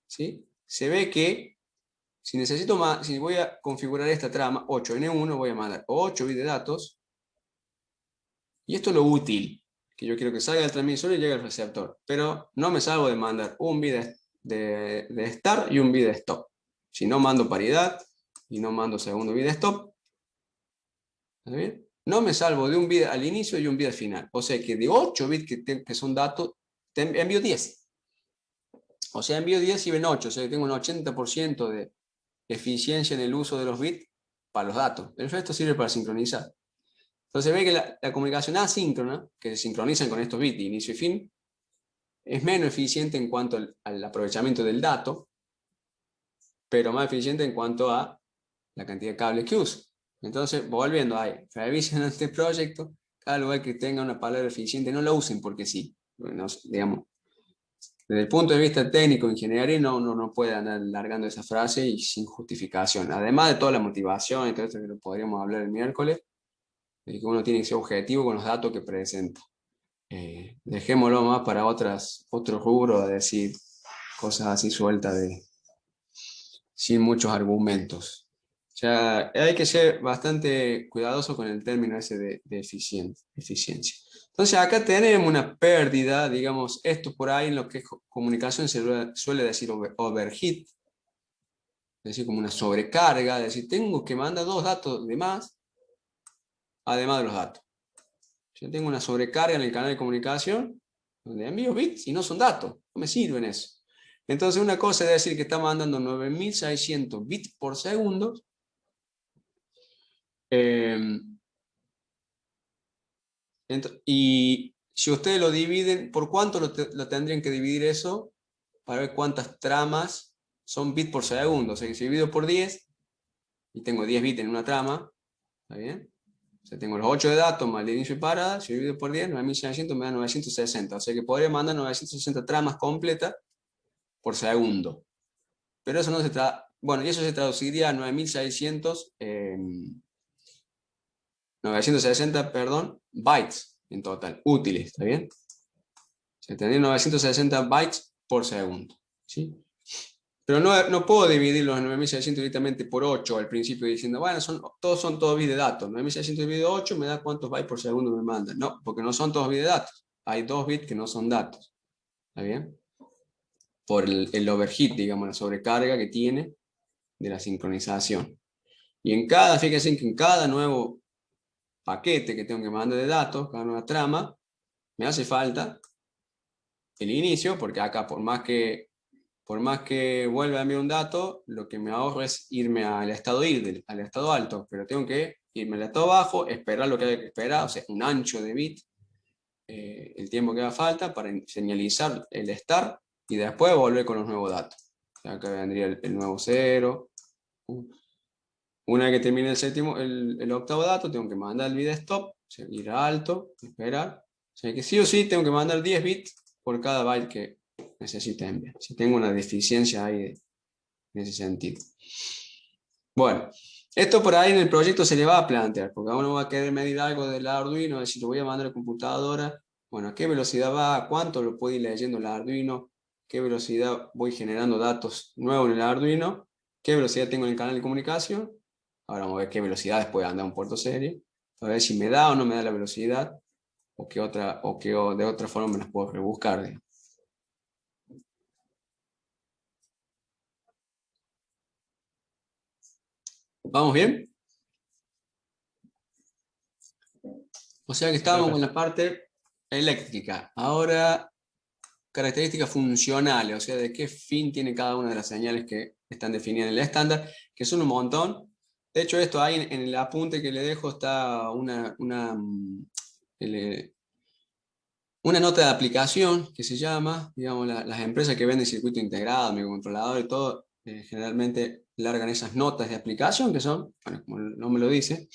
¿sí? Se ve que si necesito más, si voy a configurar esta trama 8N1, voy a mandar 8 bits de datos, y esto es lo útil, que yo quiero que salga del transmisor y llegue al receptor, pero no me salgo de mandar un bit de start y un bit de stop. Si no mando paridad y no mando segundo bit de stop, ¿está bien? No me salvo de un bit al inicio y un bit al final. O sea que de 8 bits que son datos, envío 10. O sea, envío 10 y ven 8. O sea que tengo un 80% de eficiencia en el uso de los bits para los datos. El resto sirve para sincronizar. Entonces ve que la comunicación asíncrona, que se sincronizan con estos bits de inicio y fin, es menos eficiente en cuanto al aprovechamiento del dato, pero más eficiente en cuanto a la cantidad de cables que uso. Entonces, volviendo ahí, revisen este proyecto, cada lugar que tenga una palabra eficiente, no lo usen porque sí. Bueno, digamos, desde el punto de vista técnico, ingeniería, no puede andar largando esa frase y sin justificación. Además de toda la motivación y todo esto que lo podríamos hablar el miércoles, de que uno tiene que ser objetivo con los datos que presenta. Dejémoslo más para otros rubros, de decir cosas así sueltas sin muchos argumentos. O sea, hay que ser bastante cuidadoso con el término ese de eficiencia. Entonces acá tenemos una pérdida, digamos, esto por ahí en lo que es comunicación se suele decir overheat, es decir, como una sobrecarga, es decir, tengo que mandar 2 datos de más, además de los datos. Yo tengo una sobrecarga en el canal de comunicación, donde envío bits y no son datos, no me sirven eso. Entonces una cosa es decir que está mandando 9600 bits por segundo, y si ustedes lo dividen, ¿por cuánto lo tendrían que dividir eso? Para ver cuántas tramas son bits por segundo. O sea que si divido por 10, y tengo 10 bits en una trama, ¿está bien? O sea, tengo los 8 de datos más el de inicio y parada, si divido por 10, 9600 me da 960. O sea que podría mandar 960 tramas completas por segundo. Pero eso no se bueno, y eso se traduciría a 9600 960, perdón, bytes en total, útiles, ¿está bien? Se tendría 960 bytes por segundo, ¿sí? Pero no puedo dividir los 9600 directamente por 8 al principio diciendo, bueno, todos son bits de datos. 9600 dividido 8 me da cuántos bytes por segundo me mandan. No, porque no son todos bits de datos. Hay 2 bits que no son datos. ¿Está bien? Por el overheat, digamos, la sobrecarga que tiene de la sincronización. Y fíjense que en cada nuevo paquete que tengo que mandar de datos, cada nueva trama, me hace falta el inicio, porque acá por más que vuelva a enviar un dato, lo que me ahorro es irme al estado idle, al estado alto, pero tengo que irme al estado bajo, esperar lo que hay que esperar, o sea, un ancho de bit, el tiempo que haga falta para señalizar el start y después volver con los nuevos datos. O sea, acá vendría el nuevo 0. Una vez que termine el octavo dato, tengo que mandar el bit stop, o sea, ir a alto, esperar. O sea que sí o sí tengo que mandar 10 bits por cada byte que necesite enviar. Si tengo una deficiencia ahí en ese sentido. Bueno, esto por ahí en el proyecto se le va a plantear, porque uno va a querer medir algo del Arduino, decir, lo voy a mandar a la computadora, bueno, ¿a qué velocidad va? ¿Cuánto lo puedo ir leyendo el Arduino? ¿Qué velocidad voy generando datos nuevos en el Arduino? ¿Qué velocidad tengo en el canal de comunicación? Ahora vamos a ver qué velocidades puede andar un puerto serie, a ver si me da o no me da la velocidad, o de otra forma me las puedo rebuscar, digamos. ¿Vamos bien? O sea que estábamos con la parte eléctrica. Ahora, características funcionales, o sea, de qué fin tiene cada una de las señales que están definidas en el estándar, que son un montón. De hecho, esto ahí en el apunte que le dejo está una nota de aplicación que se llama, digamos, las empresas que venden circuito integrado, microcontrolador y todo, generalmente largan esas notas de aplicación que son, bueno, como el nombre lo dice,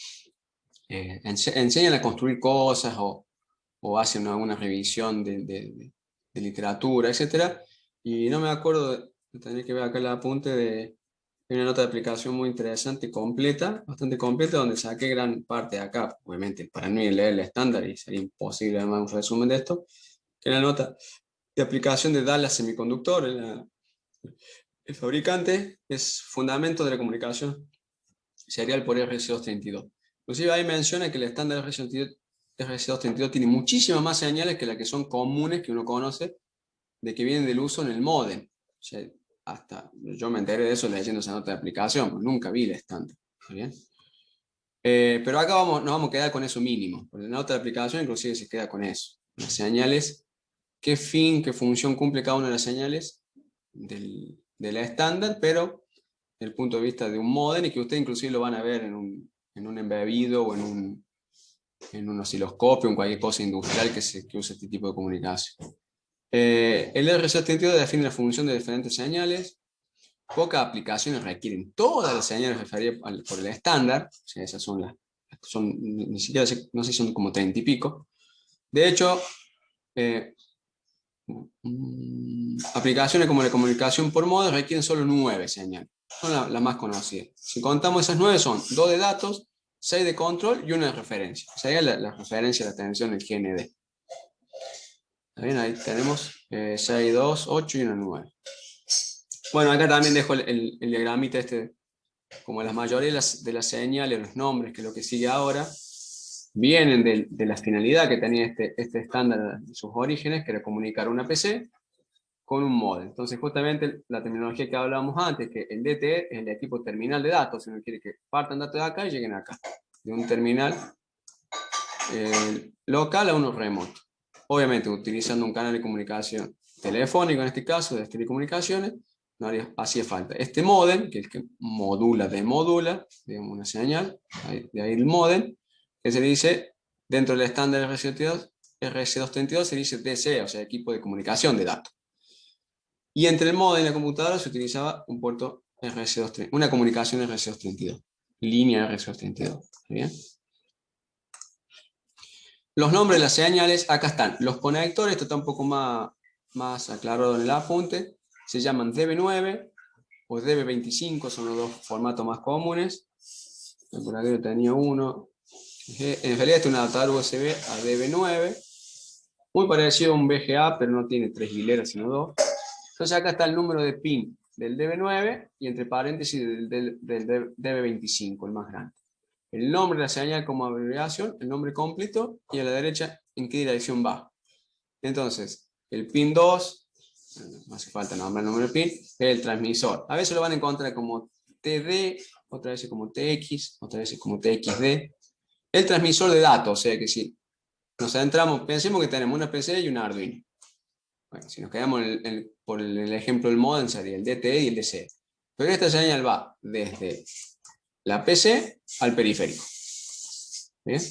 enseñan a construir cosas o hacen alguna revisión de literatura, etc. Y no me acuerdo, tendré que ver acá el apunte de una nota de aplicación muy interesante, completa, bastante completa, donde saqué gran parte de acá. Obviamente, para mí leer el estándar y sería imposible armar un resumen de esto, que la nota de aplicación de Dallas Semiconductor, el fabricante, es fundamento de la comunicación serial por RC232. Inclusive ahí menciona que el estándar RC232 tiene muchísimas más señales que las que son comunes, que uno conoce, de que vienen del uso en el módem. O sea, hasta yo me enteré de eso leyendo esa nota de aplicación, pues nunca vi el estándar. ¿Está bien? Pero acá nos vamos a quedar con eso mínimo, porque la nota de aplicación inclusive se queda con eso. Las señales, qué fin, qué función cumple cada una de las señales del estándar, pero desde el punto de vista de un modem, y que ustedes inclusive lo van a ver en un embebido o en un osciloscopio, en cualquier cosa industrial que use este tipo de comunicación. El RC32 define la función de diferentes señales. Pocas aplicaciones requieren todas las señales referidas por el estándar. O sea, esas ni siquiera no sé si son como 30 y pico. De hecho, aplicaciones como la comunicación por modo requieren solo 9 señales. Son las más conocidas. Si contamos esas 9 son 2 de datos, 6 de control y una de referencia. O sea, la referencia de la atención del GND. ¿Está bien? Ahí tenemos 6, 2, 8 y una 9. Bueno, acá también dejo el diagramita como la mayoría de las señales, los nombres, que es lo que sigue ahora, vienen de la finalidad que tenía este estándar de sus orígenes, que era comunicar una PC con un modem. Entonces, justamente la terminología que hablábamos antes, que el DTE es el equipo terminal de datos, si uno quiere que partan datos de acá y lleguen acá, de un terminal local a uno remoto. Obviamente, utilizando un canal de comunicación telefónico, en este caso, de telecomunicaciones, no hacía falta. Este modem, que es el que modula, digamos una señal, de ahí el modem, que se dice, dentro del estándar RC232 se dice DCE, o sea, equipo de comunicación de datos. Y entre el modem y la computadora se utilizaba un puerto RC232, una comunicación RC232, línea RC232. ¿Bien? Los nombres de las señales, acá están. Los conectores, esto está un poco más aclarado en el apunte, se llaman DB9 o DB25, son los dos formatos más comunes. Por aquí yo tenía uno, En realidad este es un adaptador USB a DB9, muy parecido a un VGA, pero no tiene 3 hileras, sino 2. Entonces acá está el número de pin del DB9 y entre paréntesis del DB25, el más grande. El nombre de la señal como abreviación, el nombre completo, y a la derecha en qué dirección va. Entonces, el pin 2, no hace falta nombrar el número de pin, es el transmisor. A veces lo van a encontrar como TD, otra vez como TX, otra vez como TXD. El transmisor de datos, o sea que si nos adentramos, pensemos que tenemos una PC y un Arduino. Bueno, si nos quedamos por el ejemplo del modem, sería el DTE y el DC. Pero esta señal va desde la PC al periférico. ¿Bien?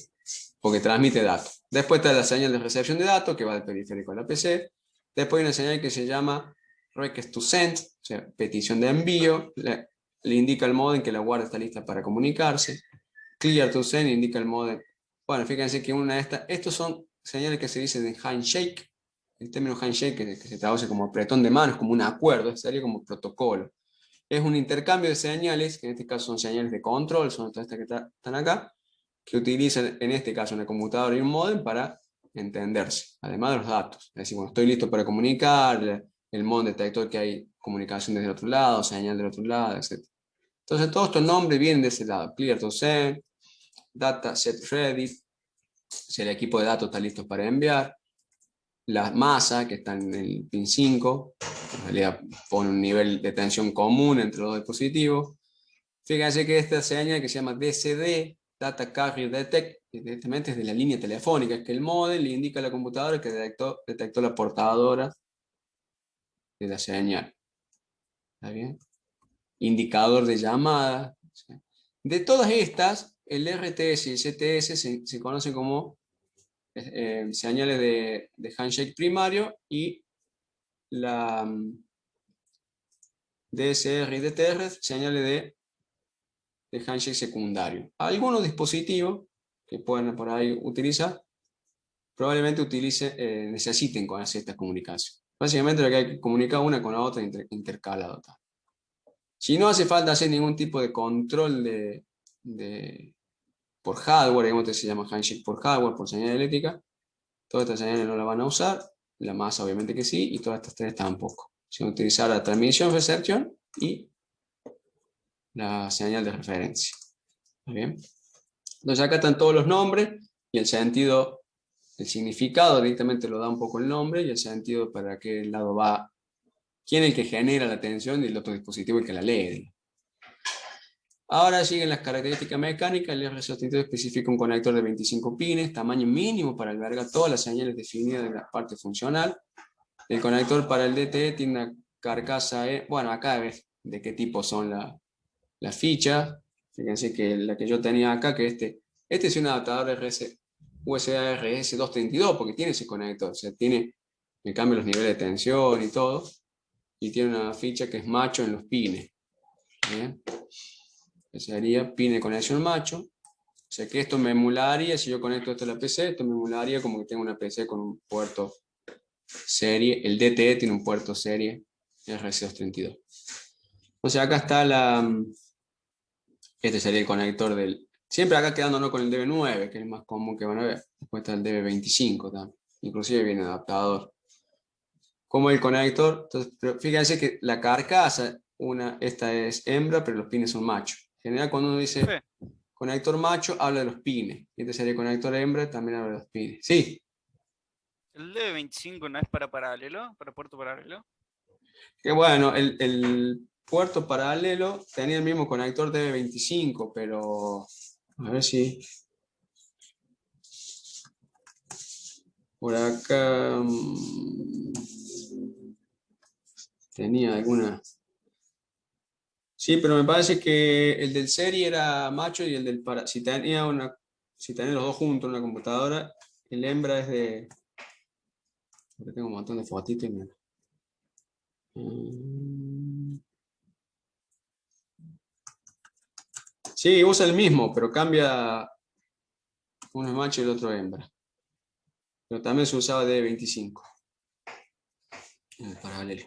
Porque transmite datos. Después está la señal de recepción de datos, que va del periférico a la PC. Después hay una señal que se llama request to send, o sea, petición de envío. Le indica al modem que la guarda está lista para comunicarse. Clear to send indica el modem. Bueno, fíjense que una de estas, estos son señales que se dicen de handshake. El término handshake, que se traduce como apretón de manos, como un acuerdo, sería como protocolo. Es un intercambio de señales, que en este caso son señales de control, son todas estas que están acá, que utilizan en este caso una computadora y un modem para entenderse, además de los datos. Es decir, cuando estoy listo para comunicar, el modem detectó que hay comunicación desde el otro lado, señal del otro lado, etc. Entonces todos estos nombres vienen de ese lado. Clear to send, data set ready, si el equipo de datos está listo para enviar. La masa, que está en el pin 5, en realidad pone un nivel de tensión común entre los dispositivos. Fíjense que esta señal que se llama DCD, Data Carrier Detect, directamente es de la línea telefónica, es que el modem le indica a la computadora que detectó la portadora de la señal. ¿Está bien? Indicador de llamada. De todas estas, el RTS y el CTS se conocen como señales de handshake primario y la DSR y DTR señales de handshake secundario. Algunos dispositivos que pueden por ahí utilizar, probablemente necesiten hacer esta comunicación. Básicamente lo que hay que comunicar una con la otra intercalado. Si no hace falta hacer ningún tipo de control por hardware, digamos que se llama handshake por hardware, por señal eléctrica, todas estas señales no la van a usar, la masa obviamente que sí, y todas estas tres tampoco. Sino utilizar la transmisión, recepción y la señal de referencia. ¿Está bien? Entonces acá están todos los nombres y el sentido, el significado directamente lo da un poco el nombre y el sentido para qué lado va, quién es el que genera la tensión y el otro dispositivo el que la lee. Ahora siguen las características mecánicas. El RC82 especifica un conector de 25 pines, tamaño mínimo para albergar todas las señales definidas de la parte funcional. El conector para el DTE tiene una carcasa, bueno, acá ves de qué tipo son las fichas. Fíjense que la que yo tenía acá, que este es un adaptador USB RS232 porque tiene ese conector, o sea, me cambia los niveles de tensión y todo, y tiene una ficha que es macho en los pines. ¿Bien? Que sería pin de conexión macho. O sea que esto me emularía, si yo conecto esto a la PC, esto me emularía como que tengo una PC con un puerto serie, el DTE tiene un puerto serie RC232. O sea, acá está este sería el conector siempre acá quedándonos con el DB9, que es el más común que van a ver. Después está el DB25 también. Inclusive viene adaptador. Como el conector, entonces, pero fíjense que la carcasa, esta es hembra, pero los pines son machos. En general cuando uno dice conector macho, habla de los pines. Este sería el conector hembra, también habla de los pines. Sí. ¿El DB25 no es para paralelo? ¿Para puerto paralelo? Que bueno, el puerto paralelo tenía el mismo conector DB25, pero a ver si por acá tenía alguna. Sí, pero me parece que el del serie era macho y el del para. Si tenía los dos juntos en una computadora, el hembra es de. Aquí tengo un montón de fotitos y mira. Sí, usa el mismo, pero cambia. Uno es macho y el otro hembra. Pero también se usaba de 25 en el paralelo.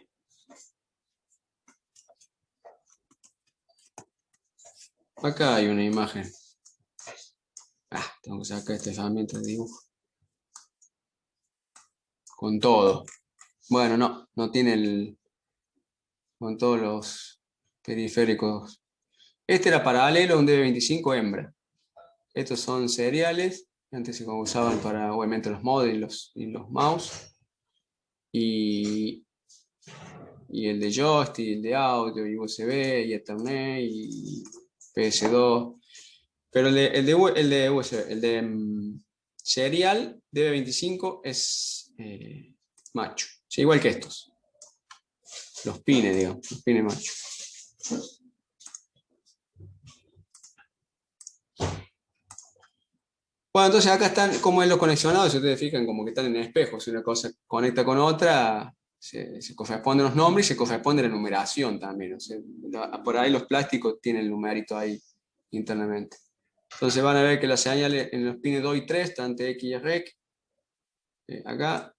Acá hay una imagen. Tengo que sacar esta herramienta de dibujo. Con todo. Bueno, no tiene el... con todos los periféricos. Este era paralelo, un DB25 hembra. Estos son seriales. Antes se usaban para, obviamente, los modems y los mouse. Y el de joystick, el de audio, y USB, y Ethernet, y PS2. Pero el de USB, el de serial DB25 es macho. Sí, igual que estos. Los pines, digamos, los pines macho. Bueno, entonces acá están, como es los conexionados, si ustedes fijan, como que están en espejos. Si una cosa conecta con otra, se corresponden los nombres y se corresponde la numeración también. O sea, por ahí los plásticos tienen el numerito ahí internamente. Entonces van a ver que las señales en los pines 2 y 3 están TX y REC. Acá.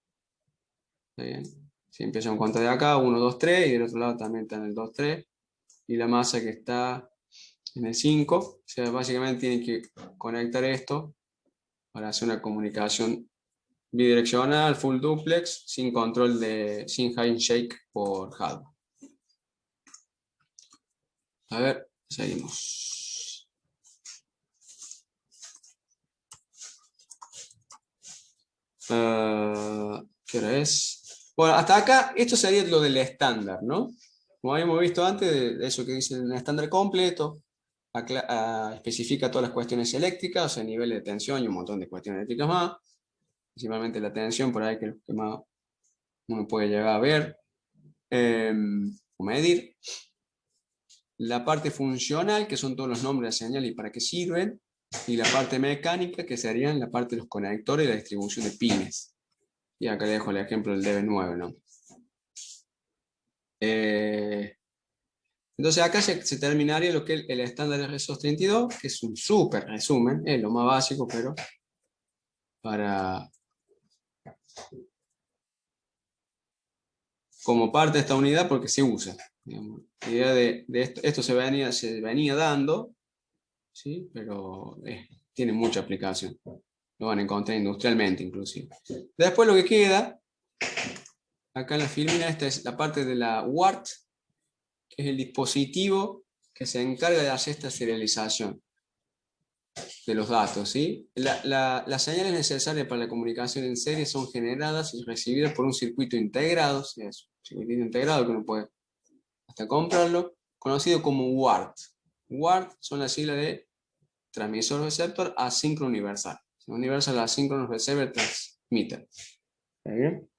Está bien. Si empiezan cuenta de acá, 1, 2, 3, y del otro lado también está en el 2, 3. Y la masa que está en el 5. O sea, básicamente tienen que conectar esto para hacer una comunicación bidireccional, full duplex, sin control sin handshake por hardware. A ver, seguimos. ¿Qué hora es? Bueno, hasta acá, esto sería lo del estándar, ¿no? Como habíamos visto antes, de eso que dice el estándar completo, especifica todas las cuestiones eléctricas, o sea, niveles de tensión y un montón de cuestiones eléctricas más. Principalmente la tensión, por ahí que es lo que más uno puede llegar a ver o medir. La parte funcional, que son todos los nombres de la señal y para qué sirven. Y la parte mecánica, que serían la parte de los conectores y la distribución de pines. Y acá le dejo el ejemplo del DB9, ¿no? Entonces acá se terminaría lo que es el estándar RS-232, que es un súper resumen, es lo más básico, pero como parte de esta unidad porque se usa. Digamos. La idea de esto se venía dando, ¿sí? Pero tiene mucha aplicación. Lo van a encontrar industrialmente inclusive. Después lo que queda, acá en la filmina, esta es la parte de la UART, que es el dispositivo que se encarga de hacer esta serialización de los datos. ¿Sí? Las señales necesarias para la comunicación en serie son generadas y recibidas por un circuito integrado, ¿sí? Es un circuito integrado que uno puede hasta comprarlo, conocido como UART. UART son las siglas de transmisor receptor asíncrono universal. Universal Asynchronous Receiver Transmitter. ¿Está bien?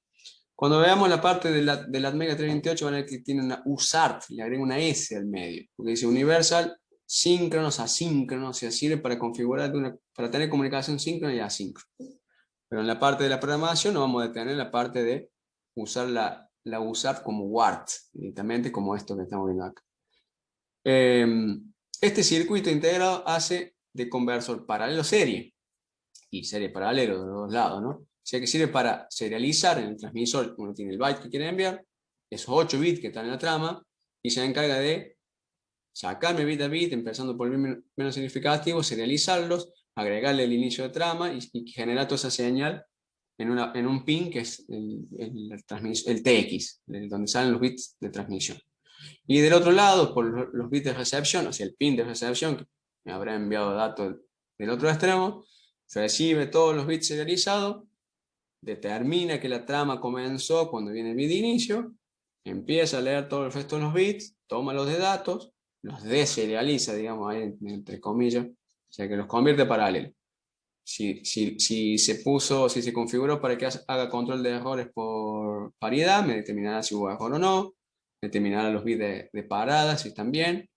Cuando veamos la parte de la ATmega 328 van a ver que tiene una USART, le agrega una S al medio, porque dice Universal síncronos, asíncronos, se sirve para configurar para tener comunicación síncrona y asíncrona. Pero en la parte de la programación nos vamos a detener en la parte de usar la USART como WART, directamente como esto que estamos viendo acá. Este circuito integrado hace de conversor paralelo serie y serie paralelo de los dos lados, ¿no? O sea que sirve para serializar en el transmisor, uno tiene el byte que quiere enviar, esos 8 bits que están en la trama, y se encarga de sacarme bit a bit, empezando por el menos significativo, serializarlos, agregarle el inicio de trama y generar toda esa señal en un pin que es el TX, donde salen los bits de transmisión. Y del otro lado, por los bits de recepción, o sea, el pin de recepción, que me habrá enviado datos del otro extremo, se recibe todos los bits serializados, determina que la trama comenzó cuando viene el bit de inicio, empieza a leer todo el resto de los bits, toma los de datos, los deserializa, digamos, ahí entre comillas, o sea que los convierte paralelo. Si se configuró para que haga control de errores por paridad, me determinará si hubo error o no, determinará los bits de parada, si están bien,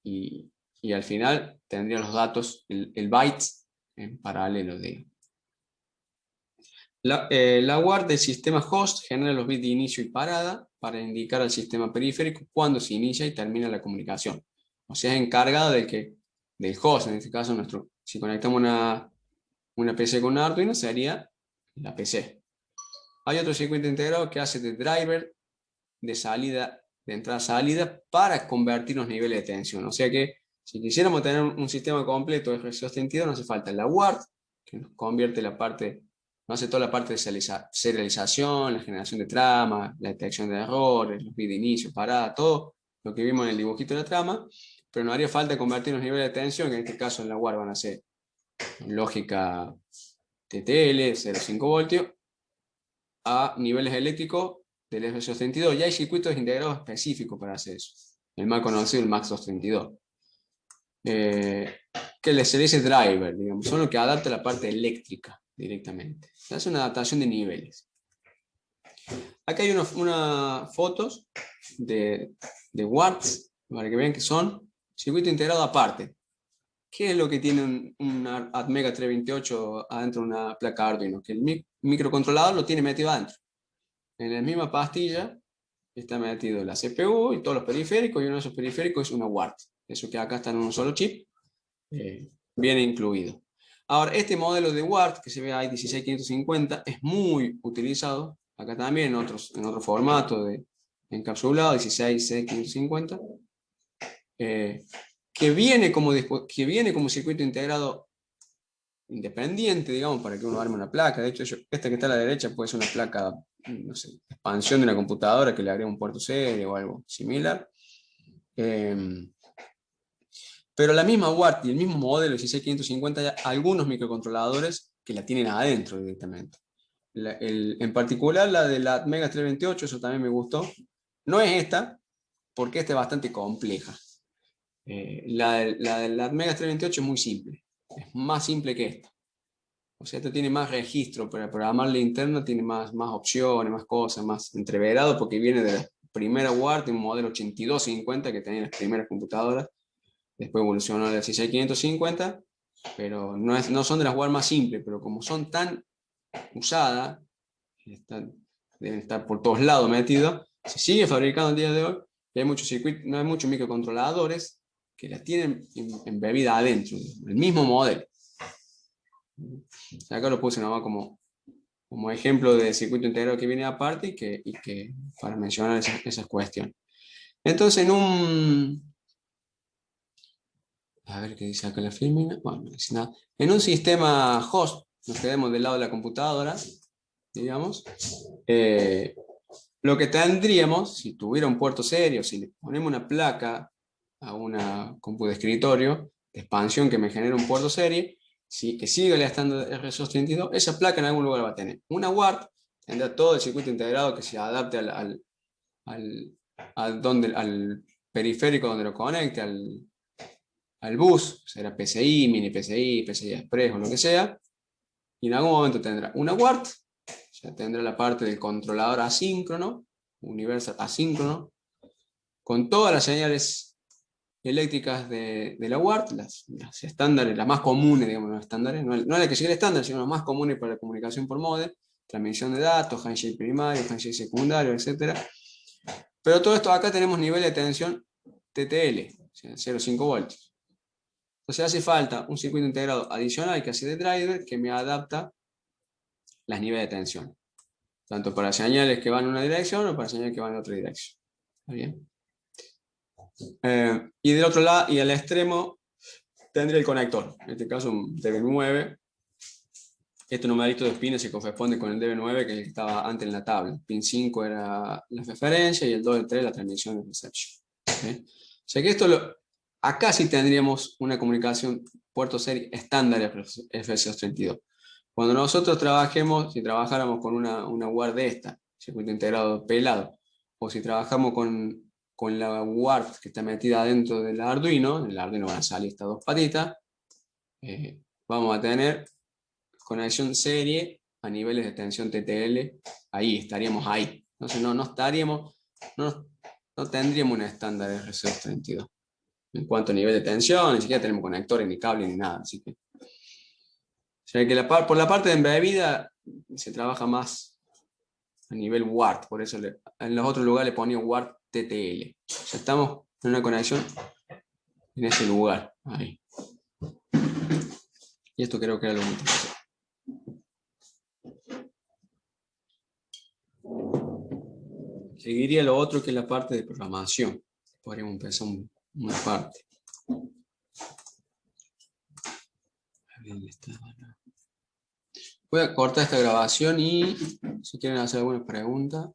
y al final tendría los datos, el byte en paralelo de la UART del sistema host genera los bits de inicio y parada para indicar al sistema periférico cuándo se inicia y termina la comunicación. O sea, es encargado del host, en este caso si conectamos una PC con un Arduino, sería la PC. Hay otro circuito integrado que hace de driver de entrada-salida para convertir los niveles de tensión. O sea que Si quisiéramos tener un sistema completo de RC232, no hace falta la UART, que nos convierte la parte, no hace toda la parte de serialización, la generación de trama, la detección de errores, los bits de inicio, parada, todo lo que vimos en el dibujito de la trama, pero nos haría falta convertir los niveles de tensión, que en este caso en la UART van a ser lógica TTL, 0,5 voltios, a niveles eléctricos del F232. Ya hay circuitos integrados específicos para hacer eso. El más conocido, el MAX 232. Que se le dice driver, digamos, son los que adapta la parte eléctrica directamente. Se hace una adaptación de niveles. Acá hay unas fotos de watts, para que vean que son circuito integrado aparte. ¿Qué es lo que tiene un Atmega 328 adentro de una placa Arduino? Que el microcontrolador lo tiene metido adentro. En la misma pastilla está metido la CPU y todos los periféricos, y uno de esos periféricos es una UART. Eso que acá está en un solo chip, viene incluido. Ahora, este modelo de UART, que se ve ahí 16550, es muy utilizado, acá también en otro formato de encapsulado, 16550, que viene como circuito integrado independiente, digamos, para que uno arme una placa. De hecho, esta que está a la derecha puede ser una placa, no sé, expansión de una computadora que le agrega un puerto serie o algo similar. Pero la misma UART y el mismo modelo 16550, hay algunos microcontroladores que la tienen adentro directamente. En particular la de la Atmega 328, eso también me gustó. No es esta, porque esta es bastante compleja. La de la Atmega 328 es muy simple. Es más simple que esta. O sea, esta tiene más registro para programarle interno, tiene más opciones, más cosas, más entreverado, porque viene de la primera UART, un modelo 8250 que tenían las primeras computadoras. Después evolucionó a la 16550, pero no son de las UART más simples, pero como son tan usadas, deben estar por todos lados metidos, se sigue fabricando el día de hoy, y hay muchos circuitos, no hay muchos microcontroladores que las tienen embebida adentro, el mismo modelo. Acá lo puse nomás como ejemplo de circuito integrado que viene aparte y que para mencionar esas cuestiones. Entonces, a ver qué dice acá la firma. Bueno, no dice nada. En un sistema host, nos quedemos del lado de la computadora, digamos, lo que tendríamos, si tuviera un puerto serio, si le ponemos una placa a una compu de escritorio de expansión que me genera un puerto serie, que siga el estándar RS232, esa placa en algún lugar va a tener una UART, tendrá todo el circuito integrado que se adapte al periférico donde lo conecte, al bus, será PCI, mini PCI, PCI Express o lo que sea, y en algún momento tendrá una UART, ya tendrá la parte del controlador asíncrono, universal asíncrono, con todas las señales eléctricas de la UART, las estándares, las más comunes, digamos, los estándares, no la que sigue el estándar, sino las más comunes para la comunicación por modem, transmisión de datos, handshake primario, handshake secundario, etc. Pero todo esto acá tenemos nivel de tensión TTL, o sea, 0,5 voltios. Entonces hace falta un circuito integrado adicional que hace de driver que me adapta las niveles de tensión, tanto para señales que van en una dirección o para señales que van en otra dirección. ¿Está bien? Y del otro lado, y al extremo, tendría el conector, en este caso un DB9. Este numerito de pines se corresponde con el DB9 que estaba antes en la tabla. Pin 5 era la referencia y el 2 y el 3 la transmisión de reception. ¿Okay? O sea que acá sí tendríamos una comunicación puerto serie estándar FS232. Cuando nosotros si trabajáramos con una UART de esta, circuito integrado pelado, o si trabajamos con la UART que está metida dentro del Arduino, en el Arduino van a salir estas dos patitas, vamos a tener conexión serie a niveles de tensión TTL, ahí estaríamos ahí. Entonces no tendríamos un estándar RS232. En cuanto a nivel de tensión, ni siquiera tenemos conectores, ni cable, ni nada. Así que, o sea que por la parte de embebida se trabaja más a nivel UART, por eso en los otros lugares le ponía UART TTL. O sea, estamos en una conexión en ese lugar, ahí. Y esto creo que era lo último. Seguiría lo otro que es la parte de programación. Podríamos empezar una parte. Bien, voy a cortar esta grabación y si quieren hacer alguna pregunta.